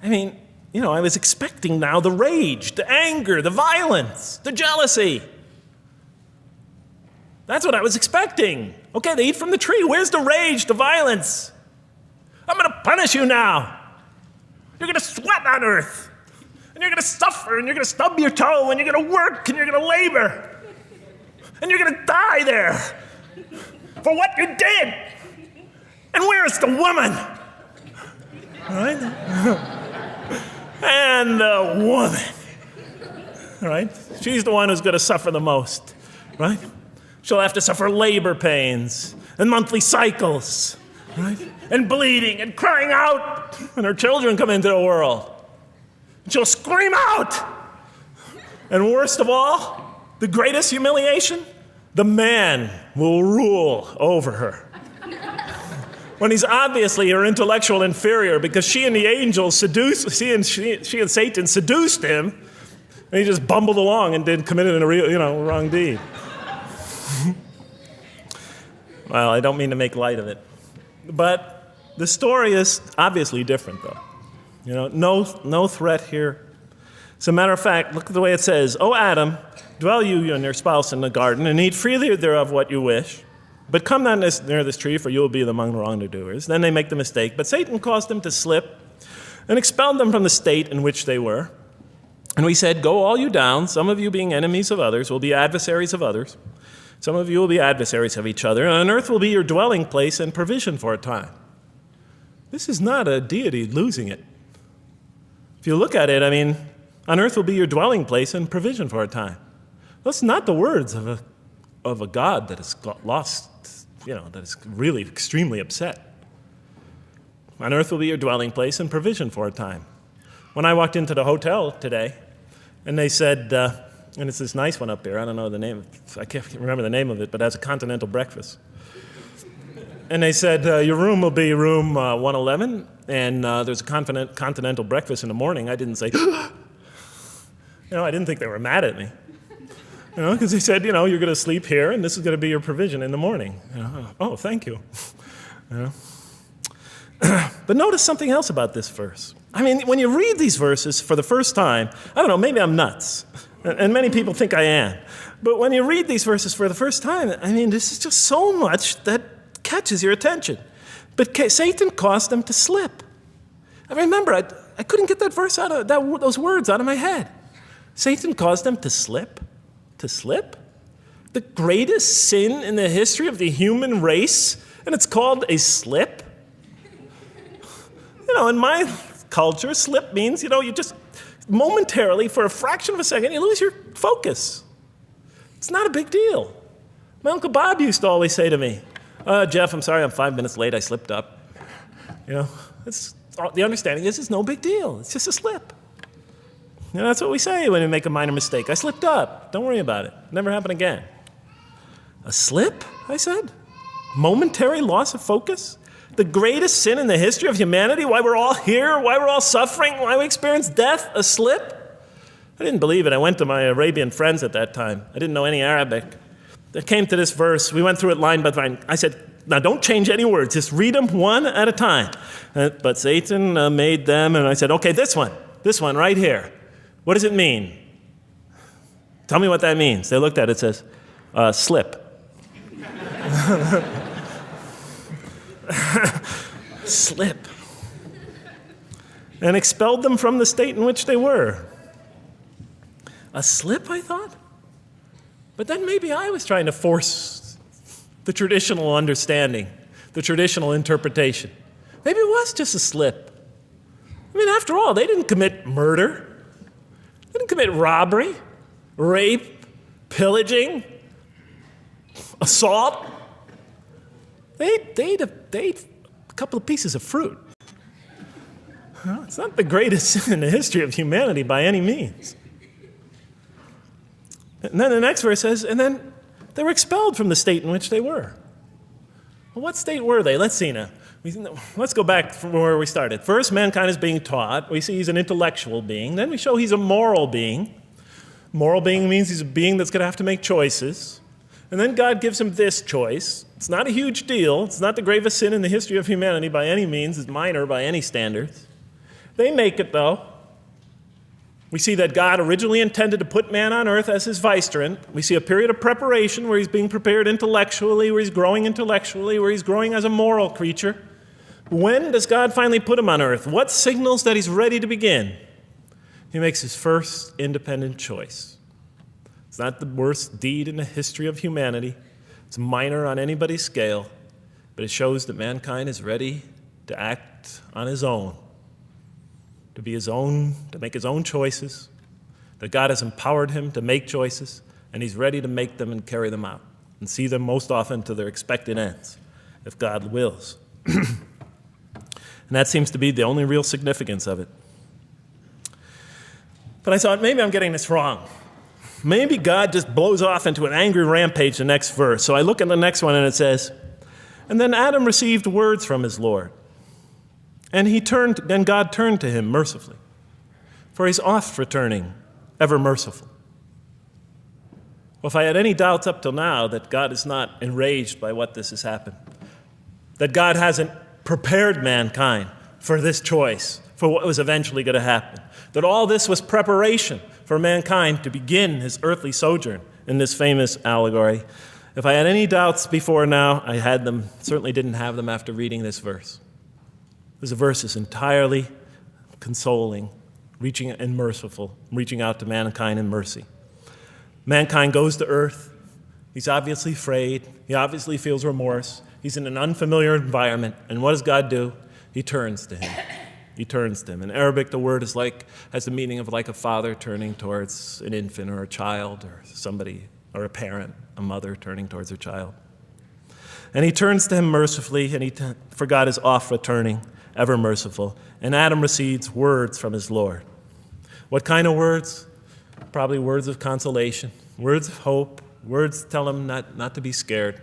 I mean, I was expecting now the rage, the anger, the violence, the jealousy. That's what I was expecting. Okay, they eat from the tree. Where's the rage, the violence? I'm going to punish you now. You're going to sweat on earth. And you're going to suffer, and you're going to stub your toe, and you're going to work, and you're going to labor. And you're going to die there for what you did. And where is the woman? All right? And the woman. All right? She's the one who's going to suffer the most. Right? She'll have to suffer labor pains and monthly cycles. Right? And bleeding and crying out when her children come into the world. And she'll scream out. And worst of all, the greatest humiliation, the man will rule over her. When he's obviously her intellectual inferior because she and the angels she and Satan seduced him, and he just bumbled along and committed a real, wrong deed. Well, I don't mean to make light of it. But the story is obviously different, though. No threat here. As a matter of fact, look at the way it says, "O Adam, dwell you and your spouse in the garden, and eat freely thereof what you wish. But come not near this tree, for you will be among the wrongdoers." Then they make the mistake. But Satan caused them to slip and expelled them from the state in which they were. And we said, "Go all you down, some of you being enemies of others, will be adversaries of others. Some of you will be adversaries of each other, and on earth will be your dwelling place and provision for a time." This is not a deity losing it. If you look at it, on earth will be your dwelling place and provision for a time. That's not the words of a God that has lost, that is really extremely upset. On earth will be your dwelling place and provision for a time. When I walked into the hotel today, and they said, and it's this nice one up there, I don't know the name, I can't remember the name of it, but it has a continental breakfast. And they said, your room will be room 111, and there's a continental breakfast in the morning. I didn't say, I didn't think they were mad at me. Because they said, you're going to sleep here, and this is going to be your provision in the morning. Oh, thank you. But notice something else about this verse. When you read these verses for the first time, I don't know, maybe I'm nuts, and many people think I am. But when you read these verses for the first time, this is just so much that catches your attention. But Satan caused them to slip. I remember, I couldn't get that verse out of those words out of my head. Satan caused them to slip. To slip? The greatest sin in the history of the human race, and it's called a slip? In my culture, slip means, you just momentarily, for a fraction of a second, you lose your focus. It's not a big deal. My Uncle Bob used to always say to me, "Jeff, I'm sorry I'm 5 minutes late, I slipped up." The understanding is it's no big deal. It's just a slip. That's what we say when we make a minor mistake. I slipped up. Don't worry about it. Never happen again. A slip, I said? Momentary loss of focus? The greatest sin in the history of humanity? Why we're all here? Why we're all suffering? Why we experience death? A slip? I didn't believe it. I went to my Arabian friends at that time. I didn't know any Arabic. They came to this verse. We went through it line by line. I said, now don't change any words. Just read them one at a time. But Satan made them, and I said, okay, this one right here. What does it mean? Tell me what that means. They looked at it. It says, slip. Slip. And expelled them from the state in which they were. A slip, I thought? But then maybe I was trying to force the traditional understanding, the traditional interpretation. Maybe it was just a slip. After all, they didn't commit murder. They didn't commit robbery, rape, pillaging, assault. They ate a couple of pieces of fruit. It's not the greatest sin in the history of humanity by any means. And then the next verse says, and then they were expelled from the state in which they were. Well, what state were they? Let's see now. Let's go back from where we started. First, mankind is being taught. We see he's an intellectual being. Then we show he's a moral being. Moral being means he's a being that's going to have to make choices. And then God gives him this choice. It's not a huge deal. It's not the gravest sin in the history of humanity by any means. It's minor by any standards. They make it, though. We see that God originally intended to put man on earth as his vicegerent. We see a period of preparation where he's being prepared intellectually, where he's growing as a moral creature. When does God finally put him on earth? What signals that he's ready to begin? He makes his first independent choice. It's not the worst deed in the history of humanity. It's minor on anybody's scale, but it shows that mankind is ready to act on his own, to be his own, to make his own choices, that God has empowered him to make choices, and he's ready to make them and carry them out and see them most often to their expected ends, if God wills. And that seems to be the only real significance of it. But I thought, maybe I'm getting this wrong. Maybe God just blows off into an angry rampage the next verse. So I look at the next one and it says, and then Adam received words from his Lord. And God turned to him mercifully, for he's oft returning, ever merciful. Well, if I had any doubts up till now that God is not enraged by what this has happened, that God hasn't prepared mankind for this choice, for what was eventually going to happen, that all this was preparation for mankind to begin his earthly sojourn in this famous allegory. If I had any doubts before now, I had them, certainly didn't have them after reading this verse. This verse is entirely consoling, reaching and merciful, reaching out to mankind in mercy. Mankind goes to earth. He's obviously afraid. He obviously feels remorse. He's in an unfamiliar environment. And what does God do? He turns to him. He turns to him. In Arabic, the word has the meaning of like a father turning towards an infant or a child or somebody, or a parent, a mother turning towards her child. And he turns to him mercifully, and for God is oft returning, ever merciful. And Adam receives words from his Lord. What kind of words? Probably words of consolation, words of hope, words tell him not to be scared.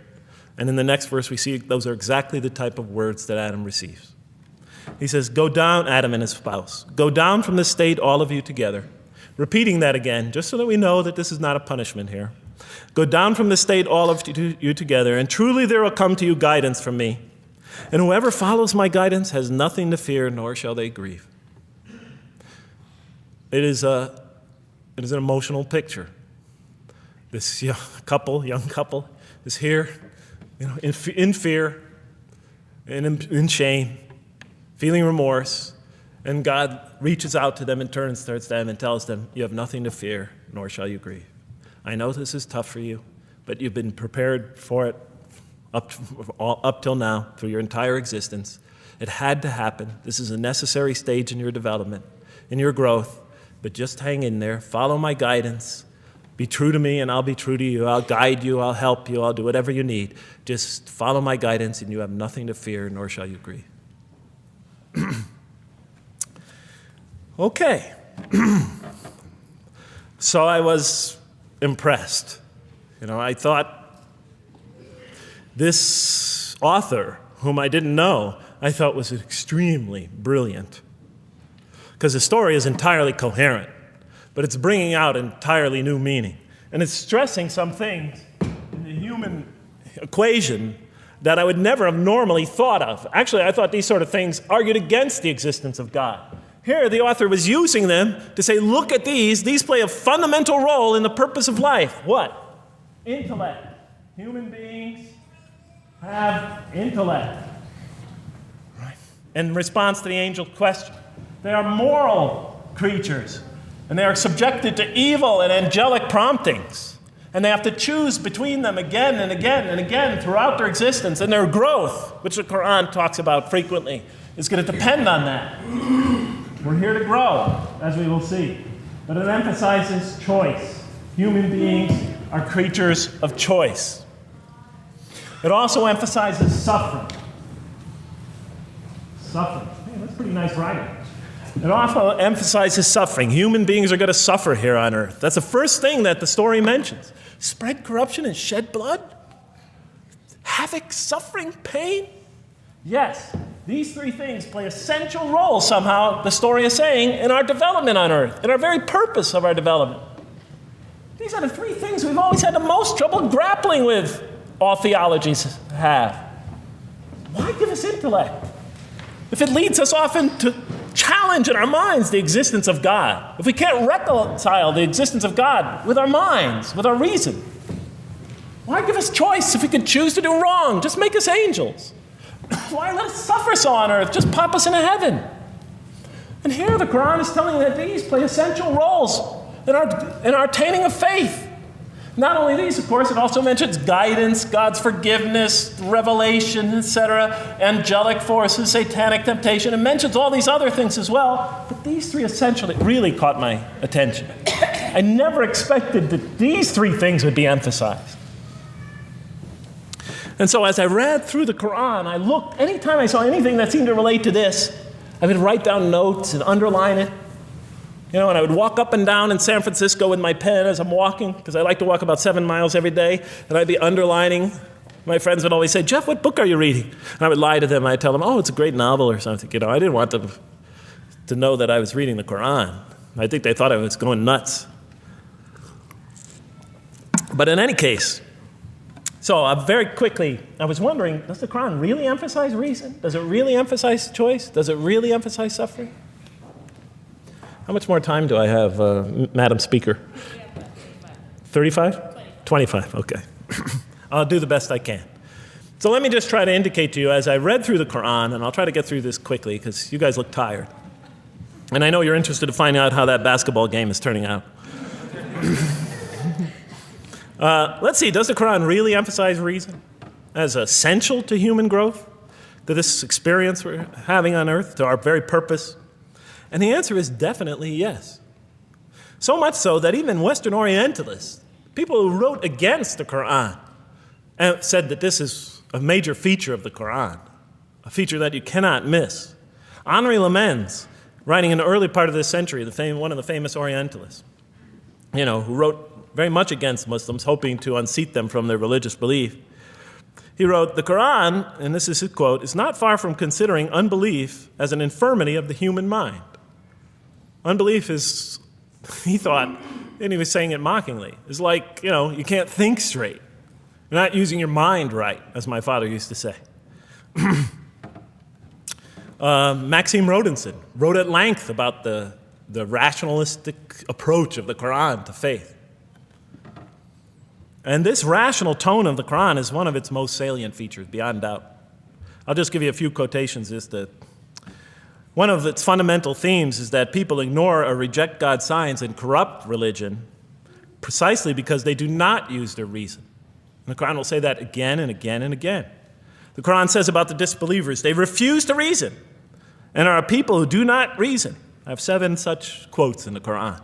And in the next verse, we see those are exactly the type of words that Adam receives. He says, go down, Adam and his spouse. Go down from this state, all of you together. Repeating that again, just so that we know that this is not a punishment here. Go down from this state, all of you together, and truly there will come to you guidance from me. And whoever follows my guidance has nothing to fear, nor shall they grieve. It is an emotional picture. This young couple is here, in fear and in shame, feeling remorse, and God reaches out to them and turns towards them and tells them, you have nothing to fear, nor shall you grieve. I know this is tough for you, but you've been prepared for it up till now, through your entire existence. It had to happen. This is a necessary stage in your development, in your growth, but just hang in there, follow my guidance, be true to me and I'll be true to you, I'll guide you, I'll help you, I'll do whatever you need. Just follow my guidance and you have nothing to fear, nor shall you grieve. Okay. So I was impressed. I thought this author, whom I didn't know, I thought was extremely brilliant. Because the story is entirely coherent, but it's bringing out entirely new meaning. And it's stressing some things in the human equation that I would never have normally thought of. Actually, I thought these sort of things argued against the existence of God. Here, the author was using them to say, look at these. These play a fundamental role in the purpose of life. What? Intellect. Human beings have intellect. Right. In response to the angel's question, they are moral creatures, and they are subjected to evil and angelic promptings. And they have to choose between them again and again and again throughout their existence. And their growth, which the Quran talks about frequently, is going to depend on that. We're here to grow, as we will see. But it emphasizes choice. Human beings are creatures of choice. It also emphasizes suffering. Suffering. Hey, that's pretty nice writing. It also emphasizes suffering. Human beings are going to suffer here on earth. That's the first thing that the story mentions. Spread corruption and shed blood? Havoc, suffering, pain? Yes, these three things play essential roles somehow, the story is saying, in our development on earth, in our very purpose of our development. These are the three things we've always had the most trouble grappling with, all theologies have. Why give us intellect if it leads us often to challenge in our minds the existence of God? If we can't reconcile the existence of God with our minds, with our reason, why give us choice if we could choose to do wrong? Just make us angels. Why let us suffer so on earth? Just pop us into heaven. And here the Quran is telling that these play essential roles in our attaining of faith. Not only these, of course, it also mentions guidance, God's forgiveness, revelation, etc., angelic forces, satanic temptation. It mentions all these other things as well, but these three essentially really caught my attention. I never expected that these three things would be emphasized. And so as I read through the Quran, I looked, anytime I saw anything that seemed to relate to this, I would write down notes and underline it. And I would walk up and down in San Francisco with my pen as I'm walking, because I like to walk about 7 miles every day, and I'd be underlining. My friends would always say, "Jeff, what book are you reading?" And I would lie to them. I'd tell them, "Oh, it's a great novel or something." I didn't want them to know that I was reading the Quran. I think they thought I was going nuts. But in any case, so very quickly, I was wondering, does the Quran really emphasize reason? Does it really emphasize choice? Does it really emphasize suffering? How much more time do I have, Madam Speaker? 35? 25, okay. I'll do the best I can. So let me just try to indicate to you, as I read through the Quran, and I'll try to get through this quickly because you guys look tired. And I know you're interested to find out how that basketball game is turning out. Let's see, does the Quran really emphasize reason as essential to human growth, to this experience we're having on earth, to our very purpose? And the answer is definitely yes. So much so that even Western Orientalists, people who wrote against the Quran, said that this is a major feature of the Quran, a feature that you cannot miss. Henri Lemens, writing in the early part of this century, one of the famous Orientalists, who wrote very much against Muslims, hoping to unseat them from their religious belief. He wrote, "The Quran," and this is his quote, "is not far from considering unbelief as an infirmity of the human mind." Unbelief is, he thought, and he was saying it mockingly, is like, you can't think straight. You're not using your mind right, as my father used to say. Maxime Rodinson wrote at length about the rationalistic approach of the Quran to faith. And this rational tone of the Quran is one of its most salient features, beyond doubt. I'll just give you a few quotations. One of its fundamental themes is that people ignore or reject God's signs and corrupt religion precisely because they do not use their reason. And the Quran will say that again and again and again. The Quran says about the disbelievers, they refuse to reason and are a people who do not reason. I have 7 such quotes in the Quran.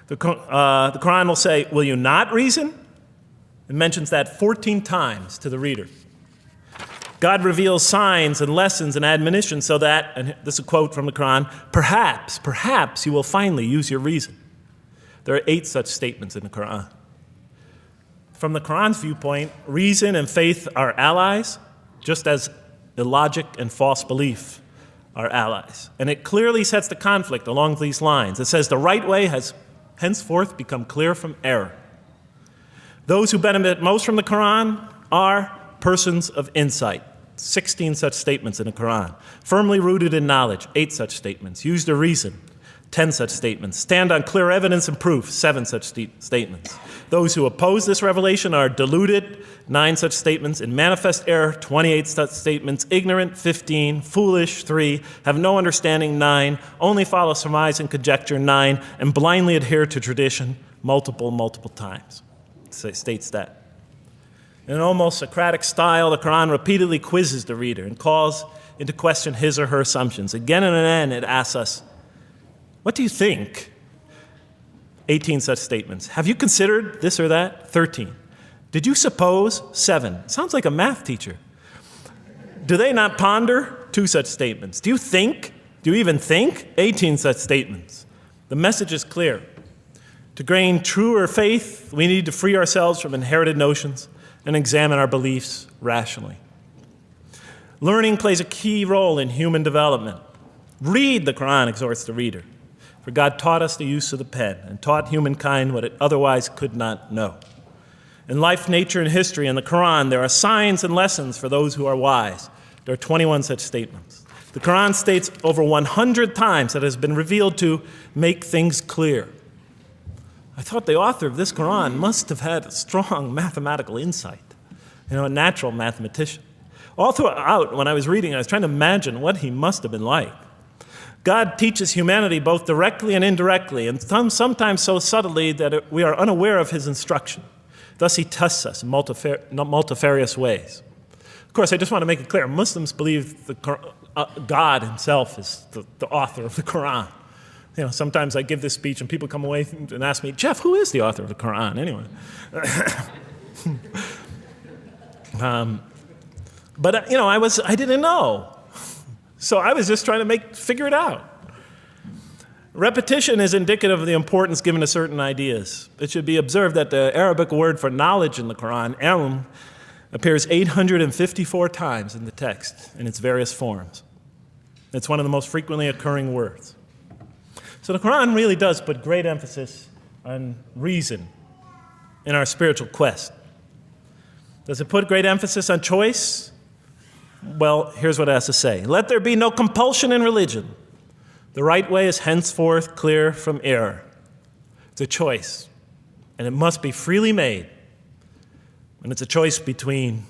The Quran will say, "Will you not reason?" It mentions that 14 times to the reader. God reveals signs and lessons and admonitions so that, and this is a quote from the Quran, perhaps you will finally use your reason. There are 8 such statements in the Quran. From the Quran's viewpoint, reason and faith are allies, just as illogic and false belief are allies. And it clearly sets the conflict along these lines. It says the right way has henceforth become clear from error. Those who benefit most from the Quran are persons of insight. 16 such statements in the Quran. Firmly rooted in knowledge, 8 such statements. Use their reason, 10 such statements. Stand on clear evidence and proof, 7 such statements. Those who oppose this revelation are deluded, 9 such statements. In manifest error, 28 such statements. Ignorant, 15. Foolish, 3. Have no understanding, 9. Only follow surmise and conjecture, 9. And blindly adhere to tradition, multiple times. It states that. In an almost Socratic style, the Quran repeatedly quizzes the reader and calls into question his or her assumptions. Again and again, it asks us, what do you think? 18 such statements. Have you considered this or that? 13. Did you suppose? 7. Sounds like a math teacher. Do they not ponder? 2 such statements. Do you think? Do you even think? 18 such statements. The message is clear. To gain truer faith, we need to free ourselves from inherited notions and examine our beliefs rationally. Learning plays a key role in human development. Read, the Quran exhorts the reader. For God taught us the use of the pen and taught humankind what it otherwise could not know. In life, nature, and history, in the Quran, there are signs and lessons for those who are wise. There are 21 such statements. The Quran states over 100 times that it has been revealed to make things clear. I thought the author of this Quran must have had a strong mathematical insight, a natural mathematician. All throughout, when I was reading, I was trying to imagine what he must have been like. God teaches humanity both directly and indirectly, and sometimes so subtly that we are unaware of his instruction. Thus, he tests us in multifarious ways. Of course, I just want to make it clear, Muslims believe God himself is the author of the Quran. Sometimes I give this speech and people come away and ask me, Jeff, who is the author of the Quran anyway? But I didn't know. So I was just trying to figure it out. Repetition is indicative of the importance given to certain ideas. It should be observed that the Arabic word for knowledge in the Quran, ilm, appears 854 times in the text in its various forms. It's one of the most frequently occurring words. So the Quran really does put great emphasis on reason in our spiritual quest. Does it put great emphasis on choice? Well, here's what it has to say. Let there be no compulsion in religion. The right way is henceforth clear from error. It's a choice, and it must be freely made. And it's a choice between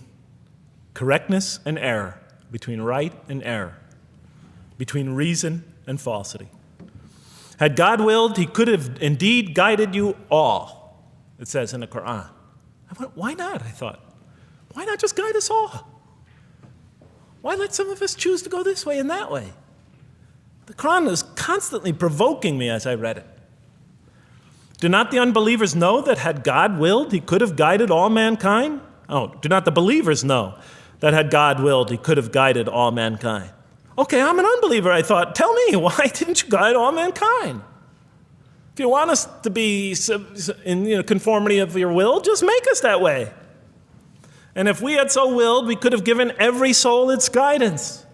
correctness and error, between right and error, between reason and falsity. Had God willed, he could have indeed guided you all, it says in the Quran. I went, why not? I thought. Why not just guide us all? Why let some of us choose to go this way and that way? The Quran was constantly provoking me as I read it. Do not the unbelievers know that had God willed, he could have guided all mankind? Oh, do not the believers know that had God willed, he could have guided all mankind? Okay, I'm an unbeliever, I thought. Tell me, why didn't you guide all mankind? If you want us to be in conformity of your will, just make us that way. And if we had so willed, we could have given every soul its guidance.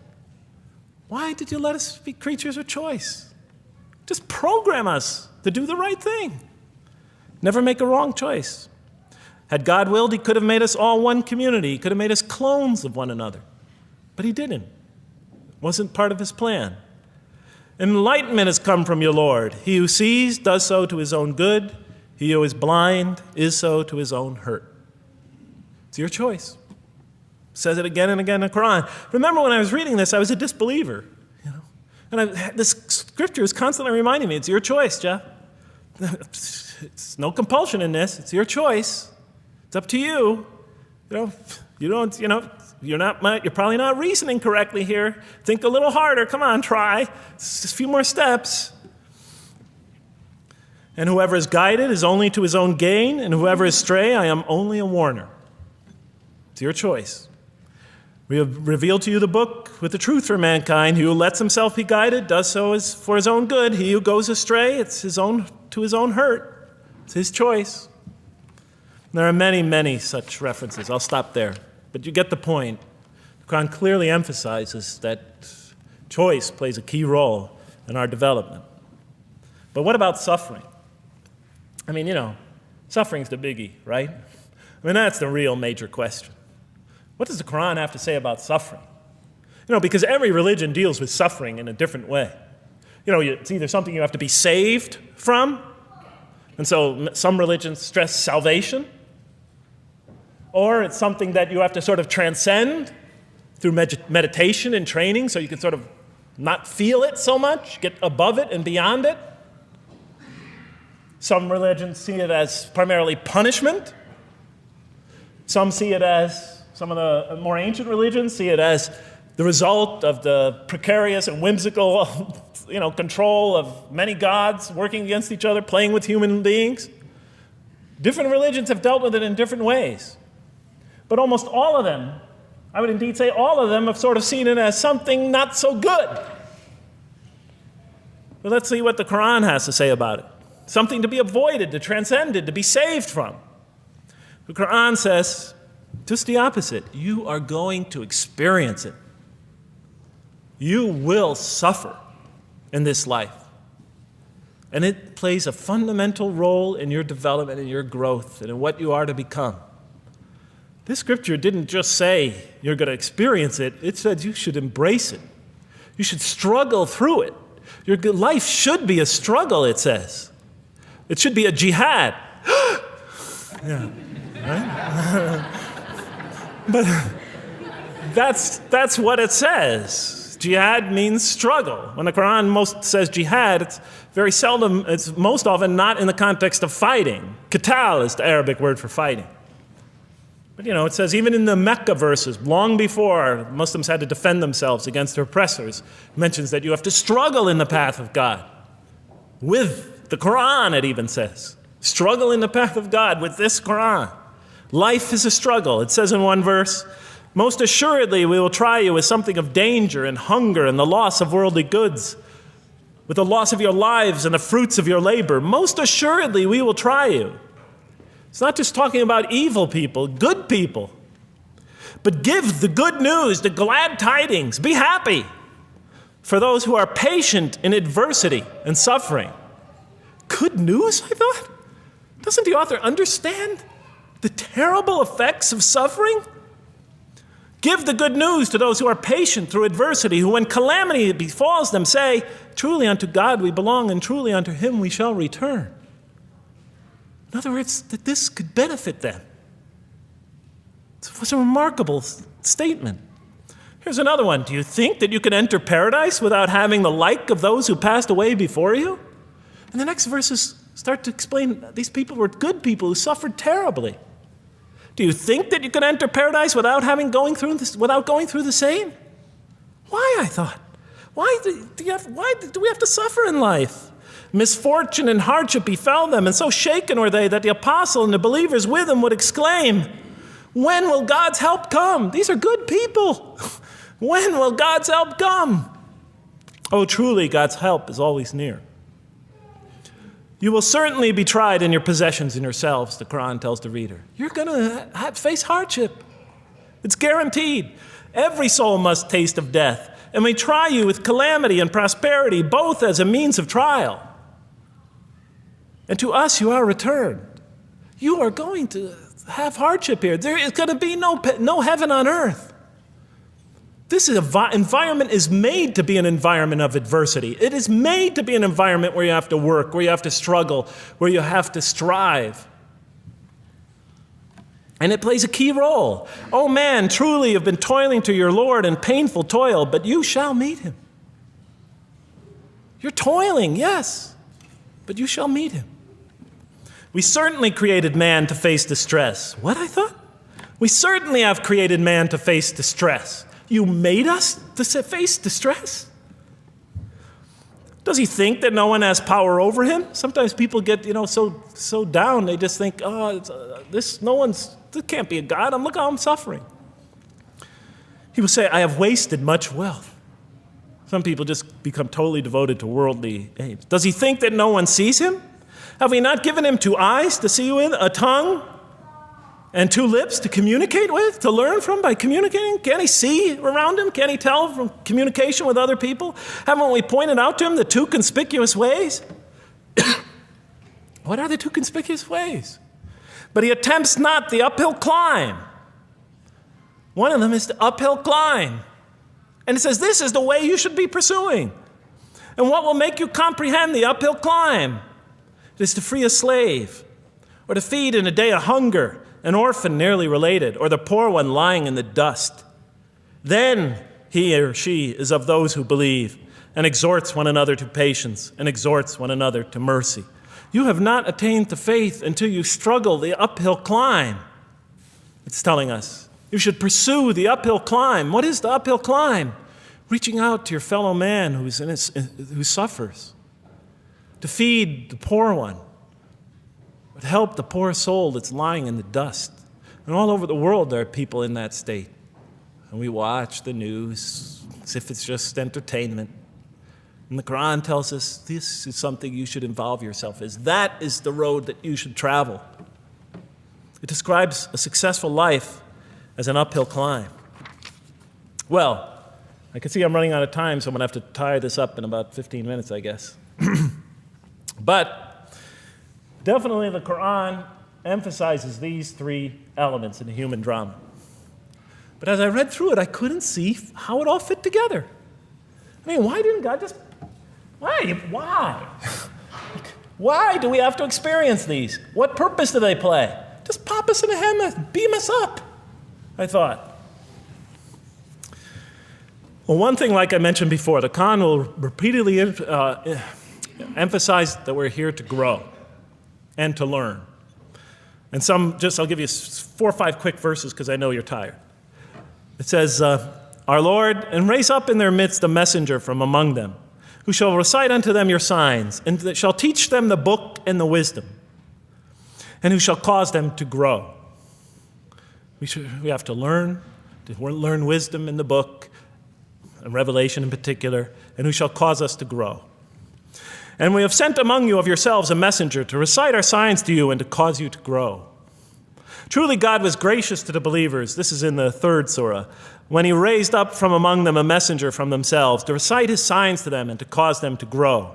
Why did you let us be creatures of choice? Just program us to do the right thing. Never make a wrong choice. Had God willed, he could have made us all one community. He could have made us clones of one another. But he didn't. It wasn't part of his plan. Enlightenment has come from your Lord. He who sees does so to his own good. He who is blind is so to his own hurt. It's your choice. It says it again and again in the Quran. Remember when I was reading this, I was a disbeliever. And this scripture is constantly reminding me, it's your choice, Jeff. It's no compulsion in this. It's your choice. It's up to you. You're probably not reasoning correctly here. Think a little harder. Come on, try. It's just a few more steps. And whoever is guided is only to his own gain, and whoever is stray, I am only a warner. It's your choice. We have revealed to you the book with the truth for mankind. He who lets himself be guided does so for his own good. He who goes astray, it's to his own hurt. It's his choice. There are many, many such references. I'll stop there. But you get the point. The Quran clearly emphasizes that choice plays a key role in our development. But what about suffering? Suffering's the biggie, right? That's the real major question. What does the Quran have to say about suffering? Because every religion deals with suffering in a different way. It's either something you have to be saved from, and so some religions stress salvation, or it's something that you have to sort of transcend through meditation and training so you can sort of not feel it so much, get above it and beyond it. Some religions see it as primarily punishment. Some of the more ancient religions see it as the result of the precarious and whimsical, control of many gods working against each other, playing with human beings. Different religions have dealt with it in different ways. But almost all of them, I would indeed say all of them, have sort of seen it as something not so good. But let's see what the Quran has to say about it. Something to be avoided, to transcended, to be saved from. The Quran says just the opposite. You are going to experience it. You will suffer in this life. And it plays a fundamental role in your development and your growth and in what you are to become. This scripture didn't just say you're going to experience it. It said you should embrace it. You should struggle through it. Your life should be a struggle, it says. It should be a jihad. Yeah, right? But that's what it says. Jihad means struggle. When the Quran most says jihad, it's very seldom, it's most often not in the context of fighting. Qital is the Arabic word for fighting. But it says even in the Mecca verses, long before Muslims had to defend themselves against their oppressors, it mentions that you have to struggle in the path of God. With the Quran, it even says. Struggle in the path of God with this Quran. Life is a struggle. It says in one verse, most assuredly we will try you with something of danger and hunger and the loss of worldly goods, with the loss of your lives and the fruits of your labor. Most assuredly we will try you. It's not just talking about evil people, good people. But give the good news, the glad tidings. Be happy for those who are patient in adversity and suffering. Good news, I thought? Doesn't the author understand the terrible effects of suffering? Give the good news to those who are patient through adversity, who when calamity befalls them say, truly unto God we belong and truly unto him we shall return. In other words, that this could benefit them. It was a remarkable statement. Here's another one. Do you think that you can enter paradise without having the like of those who passed away before you? And the next verses start to explain these people were good people who suffered terribly. Do you think that you can enter paradise without going through the same? Why, I thought? Why do we have to suffer in life? Misfortune and hardship befell them, and so shaken were they that the apostle and the believers with him would exclaim, when will God's help come? These are good people. When will God's help come? Oh, truly, God's help is always near. You will certainly be tried in your possessions and yourselves, the Quran tells the reader. You're going to face hardship. It's guaranteed. Every soul must taste of death, and we try you with calamity and prosperity, both as a means of trial. And to us you are returned. You are going to have hardship here. There is going to be no heaven on earth. This environment is made to be an environment of adversity. It is made to be an environment where you have to work, where you have to struggle, where you have to strive. And it plays a key role. Oh man, truly you've been toiling to your Lord in painful toil, but you shall meet him. You're toiling, yes, but you shall meet him. We certainly created man to face distress. What, I thought? We certainly have created man to face distress. You made us to face distress? Does he think that no one has power over him? Sometimes people get, so down, they just think, this can't be a God. Look how I'm suffering. He will say, I have wasted much wealth. Some people just become totally devoted to worldly aims. Does he think that no one sees him? Have we not given him 2 eyes to see with, a tongue, and 2 lips to communicate with, to learn from by communicating? Can't he see around him? Can't he tell from communication with other people? Haven't we pointed out to him the 2 conspicuous ways? What are the 2 conspicuous ways? But he attempts not the uphill climb. One of them is the uphill climb. And it says this is the way you should be pursuing. And what will make you comprehend the uphill climb? It is to free a slave, or to feed in a day of hunger, an orphan nearly related, or the poor one lying in the dust. Then he or she is of those who believe, and exhorts one another to patience, and exhorts one another to mercy. You have not attained to faith until you struggle the uphill climb. It's telling us you should pursue the uphill climb. What is the uphill climb? Reaching out to your fellow man who suffers, to feed the poor one, to help the poor soul that's lying in the dust. And all over the world there are people in that state. And we watch the news as if it's just entertainment. And the Quran tells us this is something you should involve yourself in. That is the road that you should travel. It describes a successful life as an uphill climb. Well, I can see I'm running out of time, so I'm going to have to tie this up in about 15 minutes, I guess. But definitely the Quran emphasizes these three elements in the human drama. But as I read through it, I couldn't see how it all fit together. I mean, why didn't God just... Why? Why do we have to experience these? What purpose do they play? Just pop us in a helmet, beam us up, I thought. Well, one thing, like I mentioned before, the Quran will repeatedly emphasize that we're here to grow and to learn. And I'll give you 4 or 5 quick verses because I know you're tired. It says, Our Lord, and raise up in their midst a messenger from among them, who shall recite unto them your signs, and that shall teach them the book and the wisdom, and who shall cause them to grow. We have to learn wisdom in the book, and Revelation in particular, and who shall cause us to grow. And we have sent among you of yourselves a messenger to recite our signs to you and to cause you to grow. Truly God was gracious to the believers, this is in the 3rd surah, when he raised up from among them a messenger from themselves to recite his signs to them and to cause them to grow.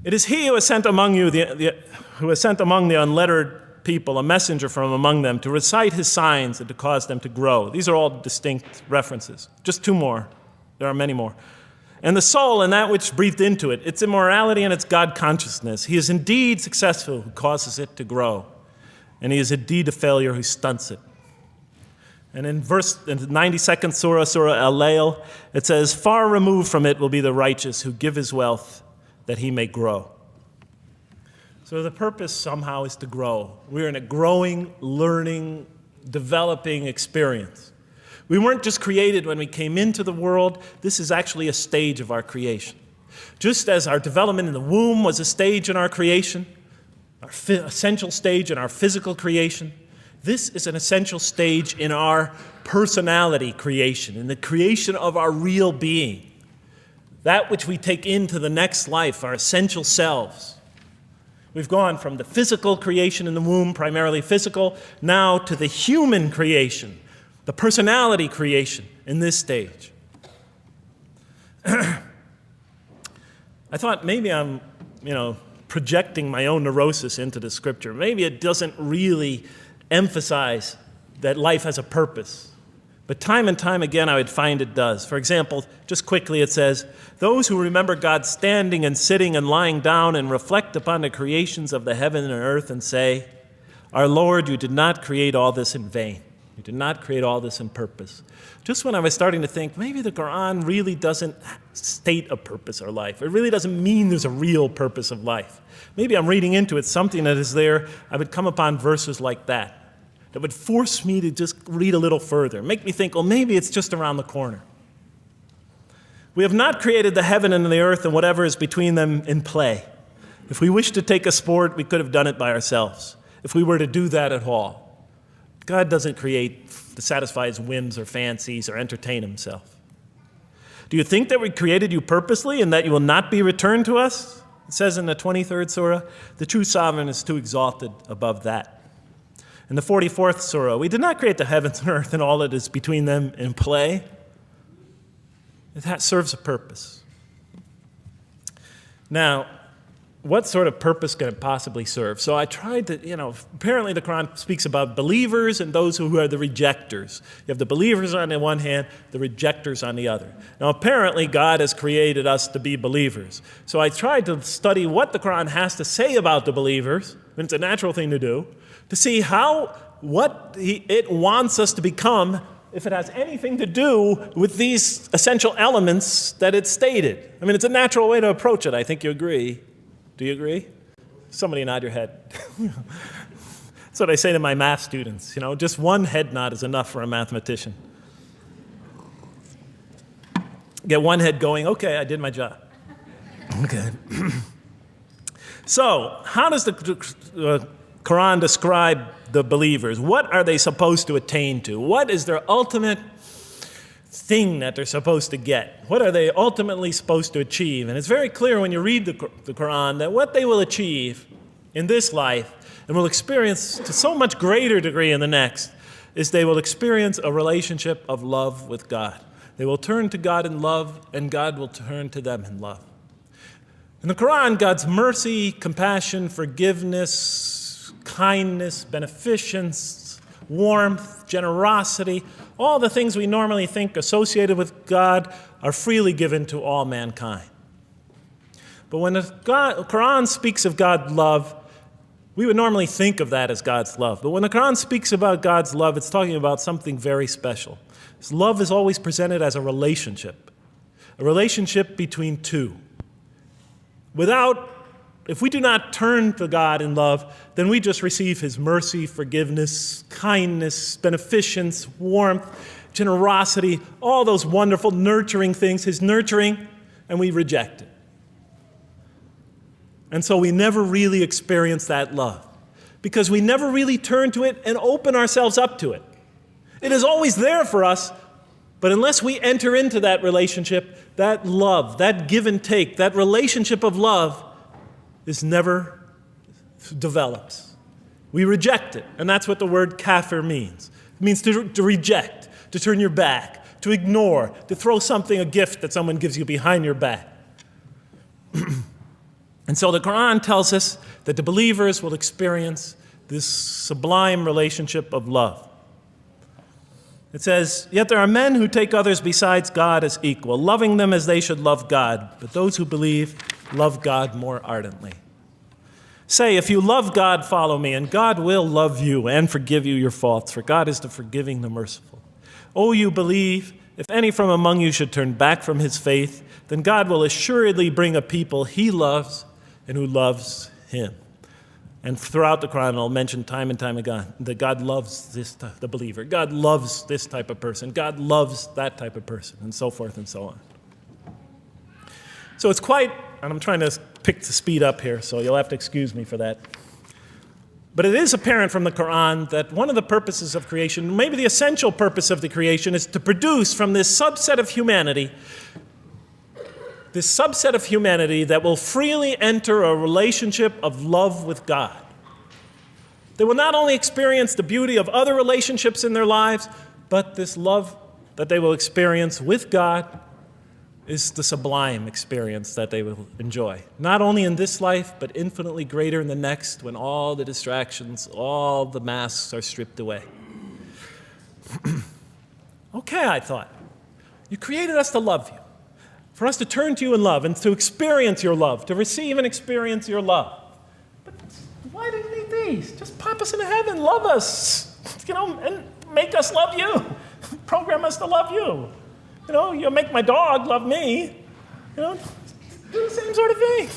It is he who has sent among you who has sent among the unlettered people a messenger from among them to recite his signs and to cause them to grow. These are all distinct references. Just 2 more. There are many more. And the soul and that which breathed into it, its immorality and its God consciousness. He is indeed successful who causes it to grow, and he is indeed a failure who stunts it. And in the 92nd surah, Surah Al-Layl, it says, Far removed from it will be the righteous who give his wealth that he may grow. So the purpose somehow is to grow. We're in a growing, learning, developing experience. We weren't just created when we came into the world. This is actually a stage of our creation. Just as our development in the womb was a stage in our creation, our essential stage in our physical creation, this is an essential stage in our personality creation, in the creation of our real being, that which we take into the next life, our essential selves. We've gone from the physical creation in the womb, primarily physical, now to the human creation, the personality creation in this stage. I thought maybe I'm, projecting my own neurosis into the scripture. Maybe it doesn't really emphasize that life has a purpose. But time and time again, I would find it does. For example, just quickly it says, those who remember God standing and sitting and lying down and reflect upon the creations of the heaven and earth and say, Our Lord, you did not create all this in vain. You did not create all this in purpose. Just when I was starting to think, maybe the Quran really doesn't state a purpose of life. It really doesn't mean there's a real purpose of life. Maybe I'm reading into it something that is there. I would come upon verses like that would force me to just read a little further, make me think, well, maybe it's just around the corner. We have not created the heaven and the earth and whatever is between them in play. If we wished to take a sport, we could have done it by ourselves, if we were to do that at all. God doesn't create to satisfy his whims or fancies or entertain himself. Do you think that we created you purposely and that you will not be returned to us? It says in the 23rd surah, the true sovereign is too exalted above that. In the 44th surah, we did not create the heavens and earth and all that is between them in play. That serves a purpose. Now, what sort of purpose can it possibly serve? So I tried to, apparently the Quran speaks about believers and those who are the rejectors. You have the believers on the one hand, the rejectors on the other. Now, apparently God has created us to be believers. So I tried to study what the Quran has to say about the believers, and it's a natural thing to do, to see what it wants us to become, if it has anything to do with these essential elements that it stated. I mean, it's a natural way to approach it. I think you agree. Do you agree? Somebody nod your head. That's what I say to my math students. Just one head nod is enough for a mathematician. Get one head going, okay, I did my job. Okay. So, how does the Quran describe the believers? What are they supposed to attain to? What is their ultimate thing that they're supposed to get? What are they ultimately supposed to achieve? And it's very clear when you read the Quran that what they will achieve in this life and will experience to so much greater degree in the next is they will experience a relationship of love with God. They will turn to God in love, and God will turn to them in love. In the Quran, God's mercy, compassion, forgiveness, kindness, beneficence, warmth, generosity, all the things we normally think associated with God are freely given to all mankind. But when the Quran speaks of God's love, we would normally think of that as God's love. But when the Quran speaks about God's love, it's talking about something very special. His love is always presented as a relationship between two. If we do not turn to God in love, then we just receive His mercy, forgiveness, kindness, beneficence, warmth, generosity, all those wonderful nurturing things, His nurturing, and we reject it. And so we never really experience that love because we never really turn to it and open ourselves up to it. It is always there for us, but unless we enter into that relationship, that love, that give and take, that relationship of love is never develops. We reject it, and that's what the word kafir means. It means to reject, to turn your back, to ignore, to throw a gift that someone gives you behind your back. And so the Quran tells us that the believers will experience this sublime relationship of love. It says, "Yet there are men who take others besides God as equal, loving them as they should love God. But those who believe love God more ardently. Say, if you love God, follow me, and God will love you and forgive you your faults, for God is the forgiving, the merciful. O you believe, if any from among you should turn back from his faith, then God will assuredly bring a people he loves and who loves him." And throughout the Quran, I'll mention time and time again that God loves the believer. God loves this type of person. God loves that type of person, and so forth and so on. So it's quite, and I'm trying to pick the speed up here, so you'll have to excuse me for that. But it is apparent from the Quran that one of the purposes of creation, maybe the essential purpose of the creation, is to produce from this subset of humanity that will freely enter a relationship of love with God. They will not only experience the beauty of other relationships in their lives, but this love that they will experience with God is the sublime experience that they will enjoy. Not only in this life, but infinitely greater in the next, when all the distractions, all the masks are stripped away. Okay, I thought, you created us to love you, for us to turn to you in love and to experience your love, to receive and experience your love. But why do you need these? Just pop us into heaven, love us, and make us love you. Program us to love you. You'll make my dog love me. Do the same sort of thing.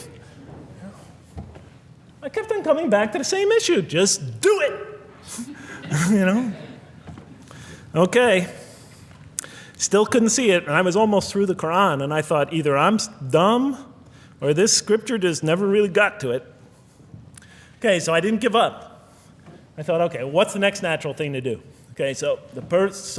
I kept on coming back to the same issue. Just do it. Okay. Still couldn't see it, and I was almost through the Quran, and I thought either I'm dumb or this scripture just never really got to it. Okay, so I didn't give up. I thought, okay, what's the next natural thing to do? Okay, so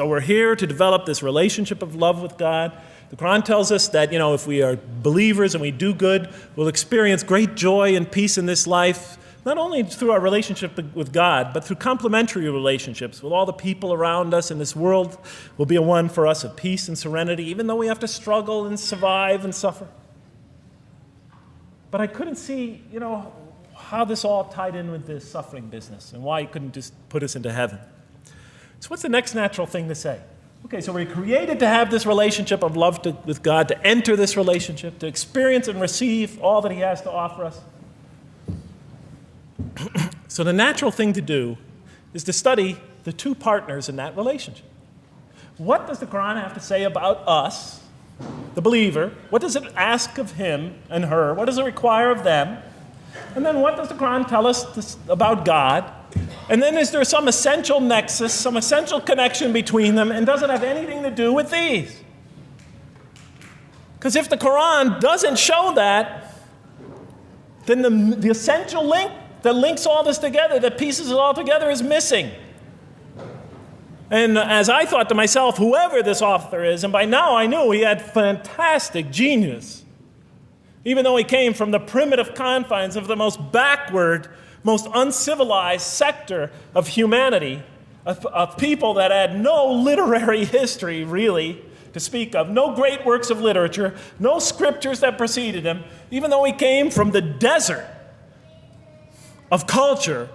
we're here to develop this relationship of love with God. The Quran tells us that, if we are believers and we do good, we'll experience great joy and peace in this life, not only through our relationship with God, but through complementary relationships with all the people around us, and this world will be a one for us of peace and serenity, even though we have to struggle and survive and suffer. But I couldn't see, how this all tied in with this suffering business and why he couldn't just put us into heaven. So what's the next natural thing to say? Okay, so we're created to have this relationship of love with God, to enter this relationship, to experience and receive all that he has to offer us. So the natural thing to do is to study the two partners in that relationship. What does the Quran have to say about us, the believer? What does it ask of him and her? What does it require of them? And then what does the Quran tell us about God? And then is there some essential nexus, some essential connection between them, and does it have anything to do with these? Because if the Quran doesn't show that, then the essential link that links all this together, that pieces it all together, is missing. And as I thought to myself, whoever this author is, and by now I knew he had fantastic genius, even though he came from the primitive confines of the most backward, most uncivilized sector of humanity, of people that had no literary history, really, to speak of, no great works of literature, no scriptures that preceded him, even though he came from the desert of culture.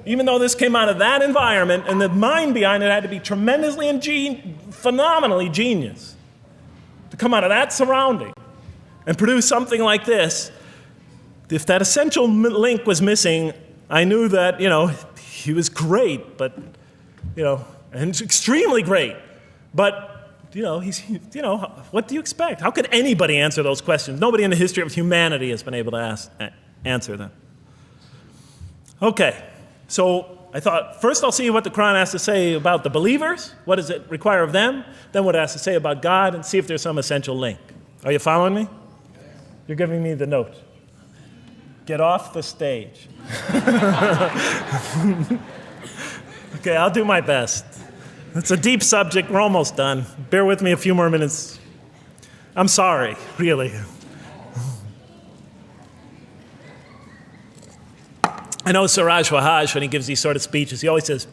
Even though this came out of that environment, and the mind behind it had to be tremendously and phenomenally genius to come out of that surrounding and produce something like this. If that essential link was missing, I knew that, he was great, but, and extremely great. But, what do you expect? How could anybody answer those questions? Nobody in the history of humanity has been able to answer them. Okay. So I thought, first I'll see what the Quran has to say about the believers. What does it require of them? Then what it has to say about God, and see if there's some essential link. Are you following me? You're giving me the note. Get off the stage. Okay, I'll do my best. It's a deep subject. We're almost done. Bear with me a few more minutes. I'm sorry, really. I know Siraj Wahhaj, when he gives these sort of speeches, he always says,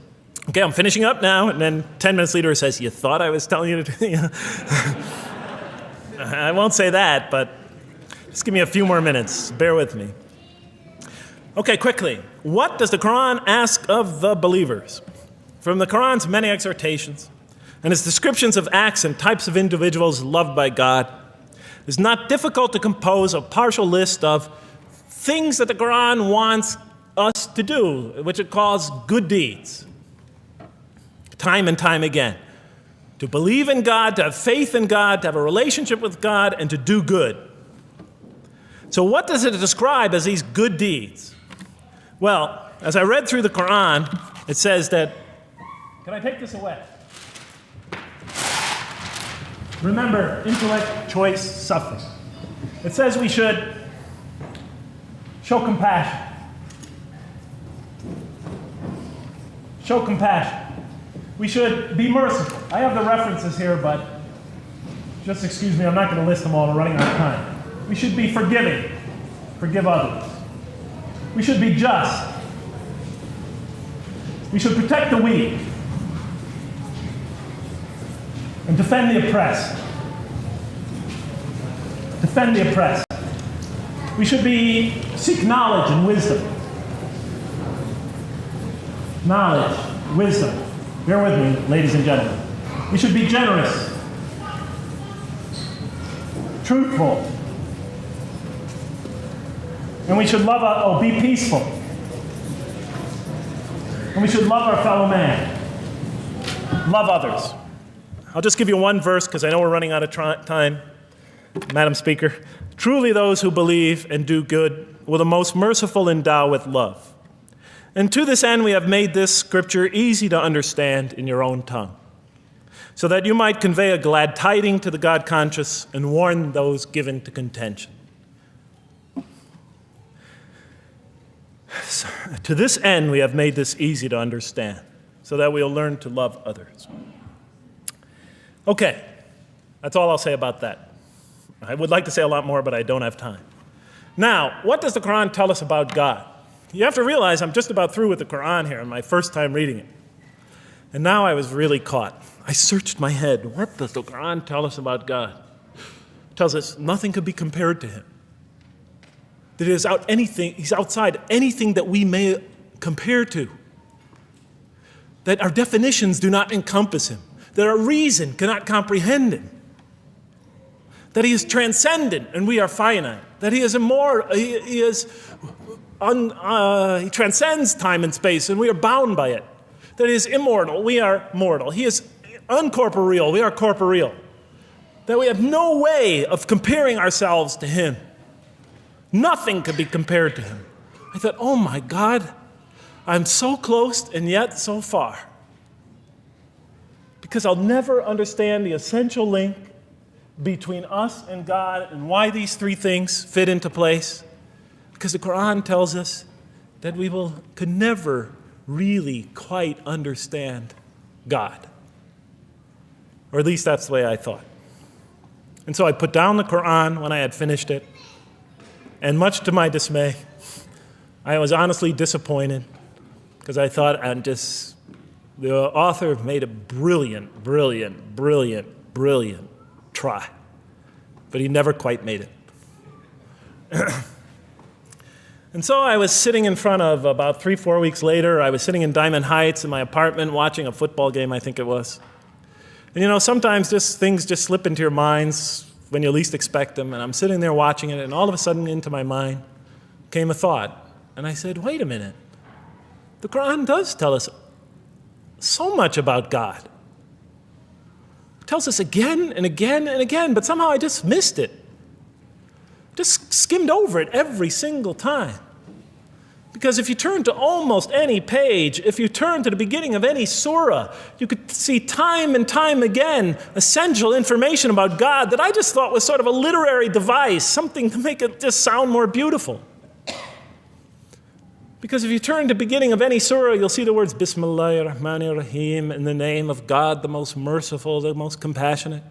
okay, I'm finishing up now, and then 10 minutes later he says, you thought I was telling you to do I won't say that, but just give me a few more minutes. Bear with me. Okay, quickly. What does the Quran ask of the believers? From the Quran's many exhortations and its descriptions of acts and types of individuals loved by God, it's not difficult to compose a partial list of things that the Quran wants us to do, which it calls good deeds, time and time again. To believe in God, to have faith in God, to have a relationship with God, and to do good. So what does it describe as these good deeds? Well, as I read through the Quran, it says that, can I take this away? Remember, intellect, choice, suffering. It says we should show compassion. Show compassion. We should be merciful. I have the references here, but just excuse me, I'm not going to list them all. We're running out of time. We should be forgiving. Forgive others. We should be just. We should protect the weak and defend the oppressed. Defend the oppressed. We should seek knowledge and wisdom. Knowledge, wisdom. Bear with me, ladies and gentlemen. We should be generous, truthful, and we should be peaceful. And we should love our fellow man. Love others. I'll just give you one verse because I know we're running out of time, Madam Speaker. Truly those who believe and do good will the most merciful endow with love. And to this end we have made this scripture easy to understand in your own tongue, so that you might convey a glad tiding to the God-conscious and warn those given to contention. So, to this end we have made this easy to understand, so that we'll learn to love others. Okay, that's all I'll say about that. I would like to say a lot more, but I don't have time. Now, what does the Quran tell us about God? You have to realize I'm just about through with the Quran here, my first time reading it. And now I was really caught. I searched my head. What does the Quran tell us about God? It tells us nothing could be compared to him. That he's outside anything that we may compare to. That our definitions do not encompass him. That our reason cannot comprehend him. That he is transcendent and we are finite. That he is immortal. He transcends time and space and we are bound by it. That he is immortal, we are mortal. He is uncorporeal, we are corporeal. That we have no way of comparing ourselves to him. Nothing could be compared to him. I thought, oh my God, I'm so close and yet so far. Because I'll never understand the essential link between us and God and why these three things fit into place. Because the Quran tells us that we could never really quite understand God. Or at least that's the way I thought. And so I put down the Quran when I had finished it. And much to my dismay, I was honestly disappointed because I thought the author made a brilliant try, but he never quite made it. And so I was sitting in front of, about 3-4 weeks later, I was sitting in Diamond Heights in my apartment watching a football game, I think it was. And sometimes things just slip into your minds when you least expect them, and I'm sitting there watching it, and all of a sudden into my mind came a thought. And I said, wait a minute. The Quran does tell us so much about God. It tells us again and again and again, but somehow I just missed it. Just skimmed over it every single time. Because if you turn to almost any page, if you turn to the beginning of any surah, you could see time and time again essential information about God that I just thought was sort of a literary device, something to make it just sound more beautiful. Because if you turn to the beginning of any surah, you'll see the words Bismillahir Rahmanir Rahim, in the name of God, the most merciful, the most compassionate.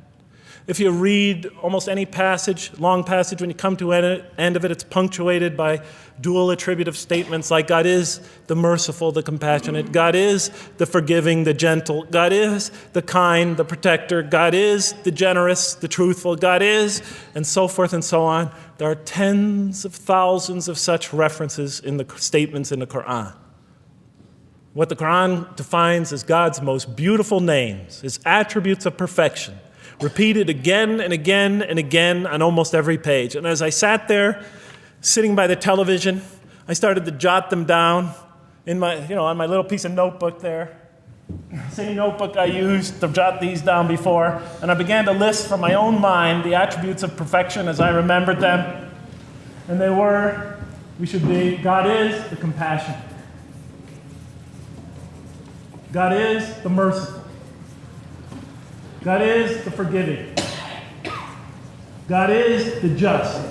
If you read almost any passage, long passage, when you come to the end of it, it's punctuated by dual attributive statements like God is the merciful, the compassionate, God is the forgiving, the gentle, God is the kind, the protector, God is the generous, the truthful, God is, and so forth and so on. There are tens of thousands of such references in the statements in the Quran. What the Quran defines as God's most beautiful names, his attributes of perfection, repeated again and again and again on almost every page. And as I sat there, sitting by the television, I started to jot them down in my, on my little piece of notebook there. Same notebook I used to jot these down before. And I began to list from my own mind the attributes of perfection as I remembered them. And they were, God is the compassionate. God is the merciful. God is the forgiving. God is the just,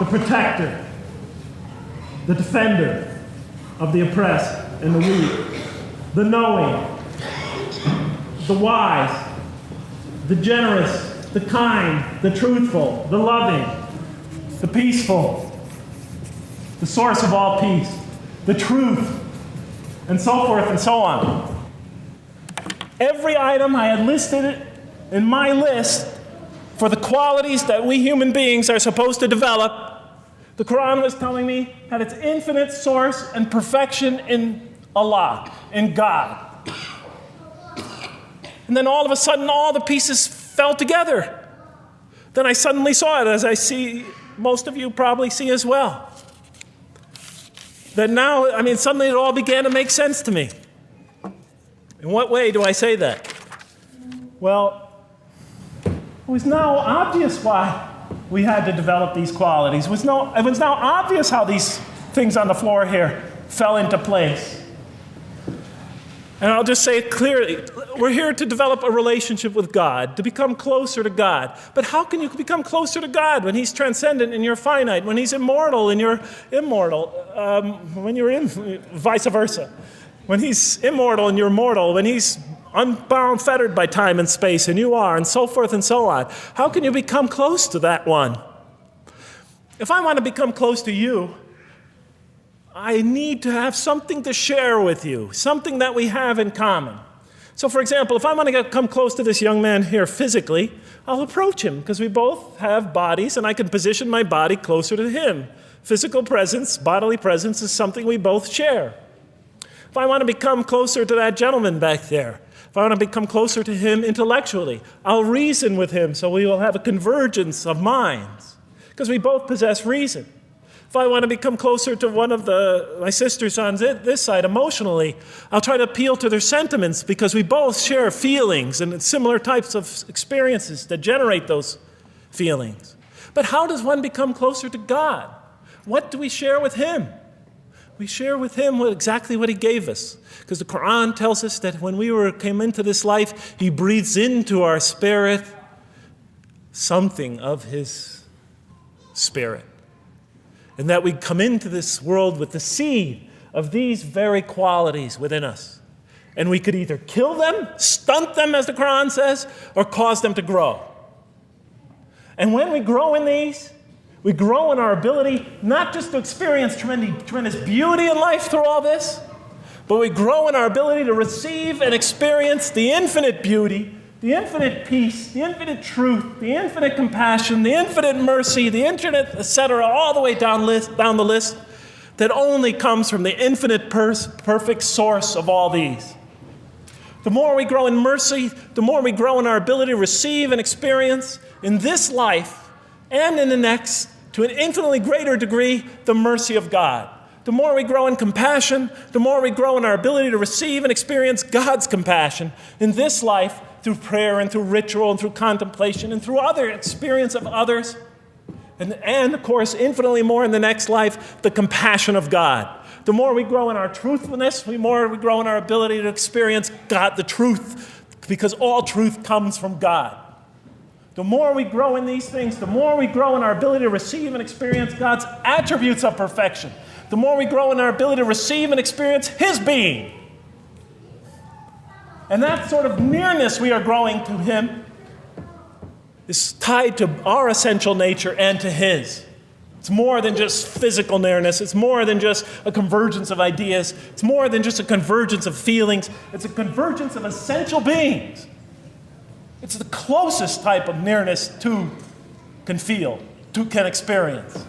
the protector, the defender of the oppressed and the weak, the knowing, the wise, the generous, the kind, the truthful, the loving, the peaceful, the source of all peace, the truth, and so forth and so on. Every item I had listed in my list for the qualities that we human beings are supposed to develop, the Quran was telling me had its infinite source and perfection in Allah, in God. And then all of a sudden, all the pieces fell together. Then I suddenly saw it, as I see most of you probably see as well. That now, suddenly it all began to make sense to me. In what way do I say that? Well, it was now obvious why we had to develop these qualities. It was now obvious how these things on the floor here fell into place. And I'll just say it clearly. We're here to develop a relationship with God, to become closer to God. But how can you become closer to God when he's transcendent and you're finite, when he's immortal and you're immortal, when you're vice versa? When he's immortal and you're mortal, when he's unbound, fettered by time and space, and you are, and so forth and so on. How can you become close to that one? If I want to become close to you, I need to have something to share with you, something that we have in common. So, for example, if I want to come close to this young man here physically, I'll approach him because we both have bodies, and I can position my body closer to him. Physical presence, bodily presence is something we both share. If I want to become closer to that gentleman back there, if I want to become closer to him intellectually, I'll reason with him so we will have a convergence of minds because we both possess reason. If I want to become closer to one of my sisters on this side emotionally, I'll try to appeal to their sentiments because we both share feelings and similar types of experiences that generate those feelings. But how does one become closer to God? What do we share with him? We share with him exactly what he gave us. Because the Quran tells us that when we came into this life, he breathes into our spirit something of his spirit. And that we come into this world with the seed of these very qualities within us. And we could either kill them, stunt them, as the Quran says, or cause them to grow. And when we grow in these, we grow in our ability not just to experience tremendous beauty in life through all this, but we grow in our ability to receive and experience the infinite beauty, the infinite peace, the infinite truth, the infinite compassion, the infinite mercy, the infinite, etc., all the way down the list, that only comes from the infinite perfect source of all these. The more we grow in mercy, the more we grow in our ability to receive and experience in this life and in the next, to an infinitely greater degree, the mercy of God. The more we grow in compassion, the more we grow in our ability to receive and experience God's compassion in this life through prayer and through ritual and through contemplation and through other experience of others. And of course, infinitely more in the next life, the compassion of God. The more we grow in our truthfulness, the more we grow in our ability to experience God, the truth, because all truth comes from God. The more we grow in these things, the more we grow in our ability to receive and experience God's attributes of perfection. The more we grow in our ability to receive and experience His being. And that sort of nearness we are growing to Him is tied to our essential nature and to His. It's more than just physical nearness. It's more than just a convergence of ideas. It's more than just a convergence of feelings. It's a convergence of essential beings. It's the closest type of nearness two can feel, two can experience.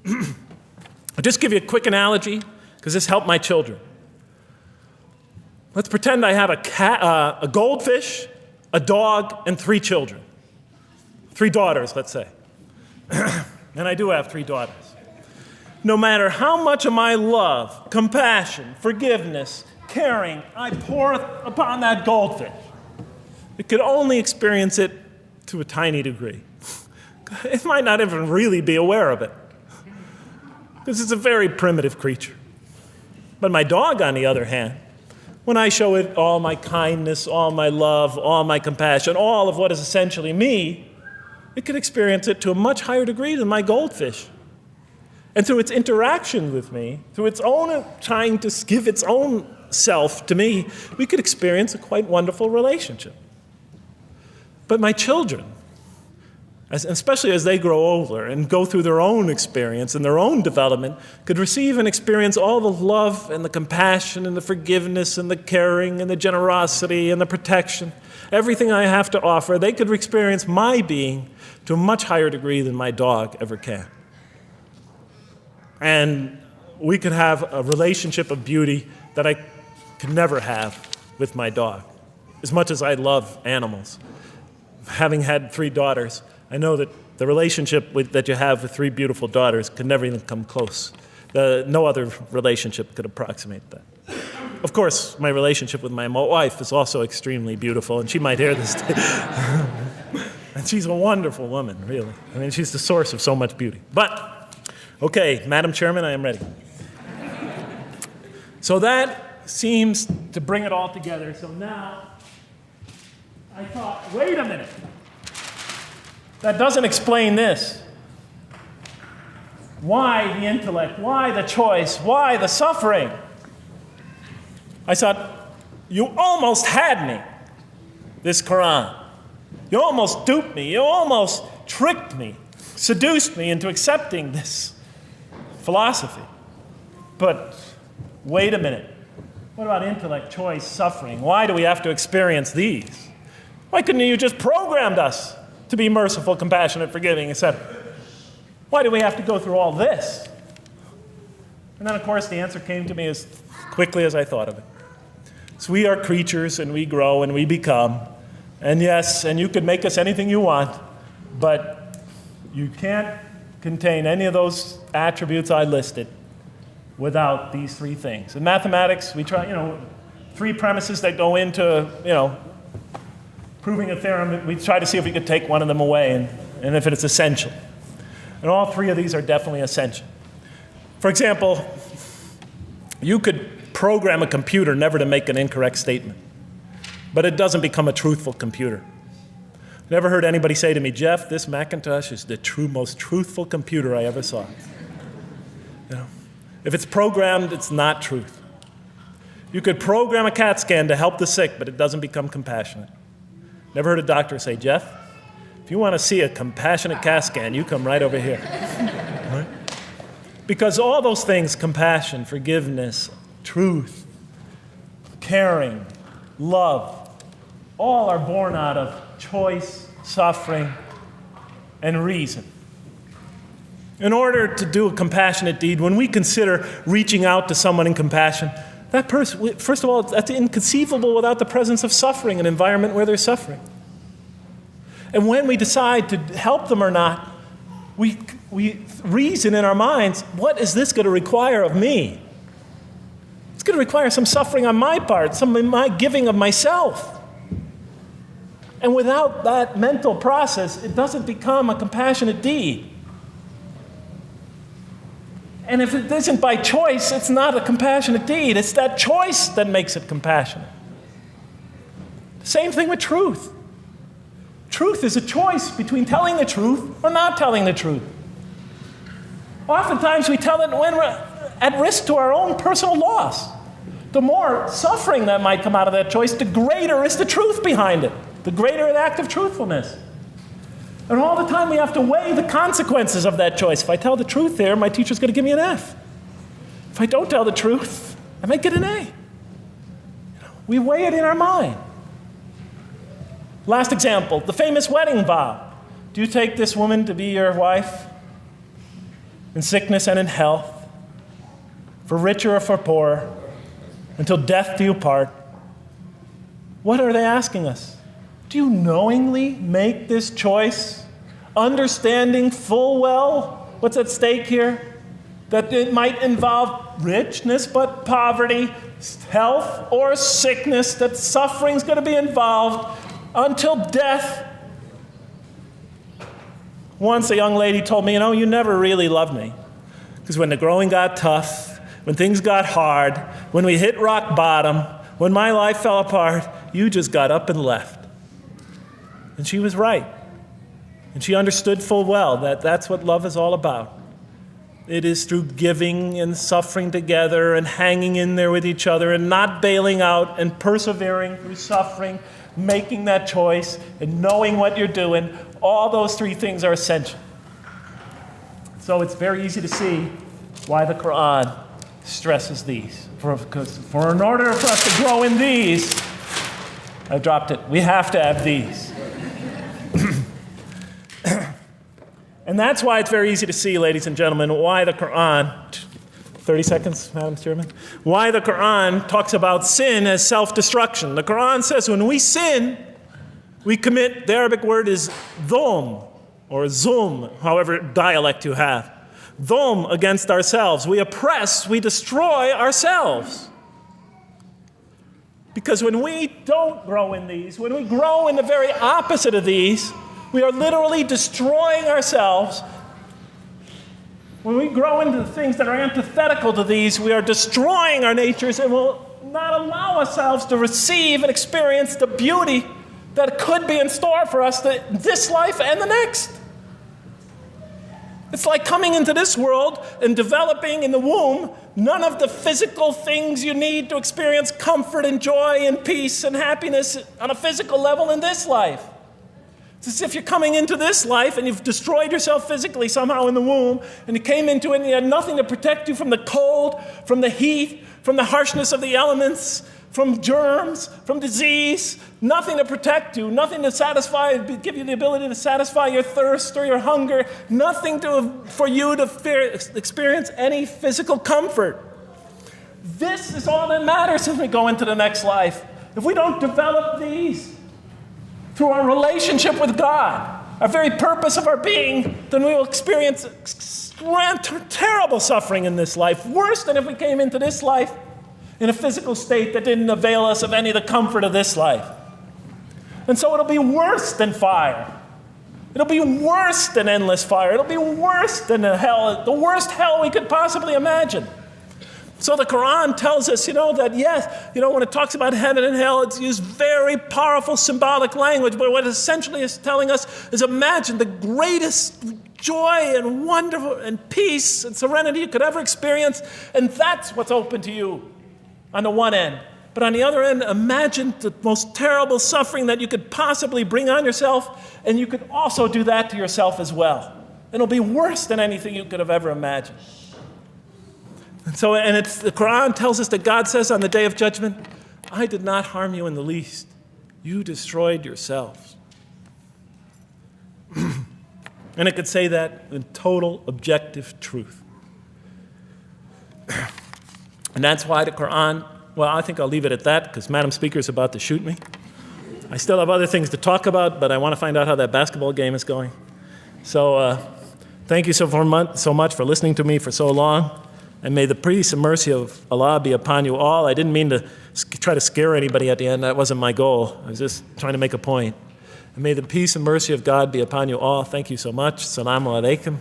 I'll just give you a quick analogy, because this helped my children. Let's pretend I have a goldfish, a dog, and 3 children. 3 daughters, let's say. And I do have 3 daughters. No matter how much of my love, compassion, forgiveness, caring I pour upon that goldfish, it could only experience it to a tiny degree. It might not even really be aware of it, because it's a very primitive creature. But my dog, on the other hand, when I show it all my kindness, all my love, all my compassion, all of what is essentially me, it can experience it to a much higher degree than my goldfish. And through its interaction with me, through its own trying to give its own self to me, we could experience a quite wonderful relationship. But my children, especially as they grow older and go through their own experience and their own development, could receive and experience all the love and the compassion and the forgiveness and the caring and the generosity and the protection, everything I have to offer. They could experience my being to a much higher degree than my dog ever can. And we could have a relationship of beauty that I could never have with my dog. As much as I love animals, having had 3 daughters, I know that the relationship that you have with 3 beautiful daughters could never even come close. No other relationship could approximate that. Of course, my relationship with my wife is also extremely beautiful, and she might hear this. And she's a wonderful woman, really. I mean, she's the source of so much beauty. But, okay, Madam Chairman, I am ready. So that seems to bring it all together. So now, I thought, wait a minute. That doesn't explain this. Why the intellect? Why the choice? Why the suffering? I thought, you almost had me, this Quran. You almost duped me. You almost tricked me, seduced me into accepting this philosophy. But wait a minute. What about intellect, choice, suffering? Why do we have to experience these? Why couldn't you just programmed us to be merciful, compassionate, forgiving, etc.? Why do we have to go through all this? And then, of course, the answer came to me as quickly as I thought of it. So we are creatures, and we grow, and we become. And yes, and you could make us anything you want, but you can't contain any of those attributes I listed without these 3 things. In mathematics, we try, 3 premises that go into, proving a theorem. We try to see if we could take one of them away, and if it's essential. And all 3 of these are definitely essential. For example, you could program a computer never to make an incorrect statement, but it doesn't become a truthful computer. Never heard anybody say to me, Jeff, this Macintosh is the most truthful computer I ever saw. If it's programmed, it's not truth. You could program a CAT scan to help the sick, but it doesn't become compassionate. Never heard a doctor say, Jeff, if you want to see a compassionate CAT scan, you come right over here. Right? Because all those things, compassion, forgiveness, truth, caring, love, all are born out of choice, suffering, and reason. In order to do a compassionate deed, when we consider reaching out to someone in compassion, that person, first of all, that's inconceivable without the presence of suffering, an environment where there's suffering. And when we decide to help them or not, we reason in our minds, what is this going to require of me? It's going to require some suffering on my part, some of my giving of myself. And without that mental process, it doesn't become a compassionate deed. And if it isn't by choice, it's not a compassionate deed. It's that choice that makes it compassionate. Same thing with truth. Truth is a choice between telling the truth or not telling the truth. Oftentimes we tell it when we're at risk to our own personal loss. The more suffering that might come out of that choice, the greater is the truth behind it, the greater an act of truthfulness. And all the time we have to weigh the consequences of that choice. If I tell the truth there, my teacher's going to give me an F. If I don't tell the truth, I might get an A. We weigh it in our mind. Last example, the famous wedding vow. Do you take this woman to be your wife in sickness and in health, for richer or for poorer, until death do you part? What are they asking us? Do you knowingly make this choice, understanding full well what's at stake here? That it might involve richness but poverty, health or sickness, that suffering's going to be involved until death. Once a young lady told me, you never really loved me. Because when the growing got tough, when things got hard, when we hit rock bottom, when my life fell apart, you just got up and left. And she was right. And she understood full well that that's what love is all about. It is through giving and suffering together and hanging in there with each other and not bailing out and persevering through suffering, making that choice and knowing what you're doing. All those three things are essential. So it's very easy to see why the Quran stresses these. For in order for us to grow in these, I dropped it, we have to have these. And that's why it's very easy to see, ladies and gentlemen, why the Quran, 30 seconds, Madam Chairman, why the Quran talks about sin as self-destruction. The Quran says when we sin, we commit, the Arabic word is dhulm, or zum, however dialect you have. Dhulm against ourselves. We oppress, we destroy ourselves. Because when we don't grow in these, when we grow in the very opposite of these, we are literally destroying ourselves. When we grow into the things that are antithetical to these, we are destroying our natures and will not allow ourselves to receive and experience the beauty that could be in store for us this life and the next. It's like coming into this world and developing in the womb none of the physical things you need to experience comfort and joy and peace and happiness on a physical level in this life. It's as if you're coming into this life and you've destroyed yourself physically somehow in the womb, and you came into it and you had nothing to protect you from the cold, from the heat, from the harshness of the elements, from germs, from disease, nothing to protect you, nothing to satisfy, give you the ability to satisfy your thirst or your hunger, nothing for you to experience any physical comfort. This is all that matters as we go into the next life. If we don't develop these through our relationship with God, our very purpose of our being, then we will experience terrible suffering in this life, worse than if we came into this life in a physical state that didn't avail us of any of the comfort of this life. And so it'll be worse than fire. It'll be worse than endless fire. It'll be worse than the worst hell we could possibly imagine. So the Quran tells us, that yes, when it talks about heaven and hell, it's used very powerful symbolic language, but what it essentially is telling us is imagine the greatest joy and wonder and peace and serenity you could ever experience, and that's what's open to you on the one end. But on the other end, imagine the most terrible suffering that you could possibly bring on yourself, and you could also do that to yourself as well. And it'll be worse than anything you could have ever imagined. And it's the Quran tells us that God says on the day of judgment, I did not harm you in the least. You destroyed yourselves. And it could say that in total objective truth. And that's why the Quran, well, I think I'll leave it at that because Madam Speaker is about to shoot me. I still have other things to talk about, but I want to find out how that basketball game is going. So thank you so much for listening to me for so long. And may the peace and mercy of Allah be upon you all. I didn't mean to try to scare anybody at the end. That wasn't my goal. I was just trying to make a point. And may the peace and mercy of God be upon you all. Thank you so much. Assalamu alaikum.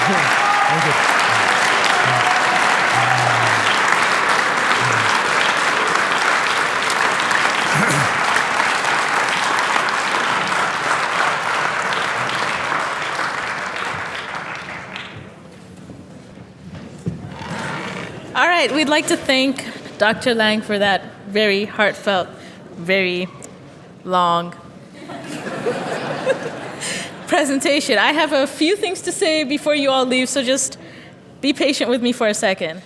Thank you. All right, we'd like to thank Dr. Lang for that very heartfelt, very long presentation. I have a few things to say before you all leave, so just be patient with me for a second.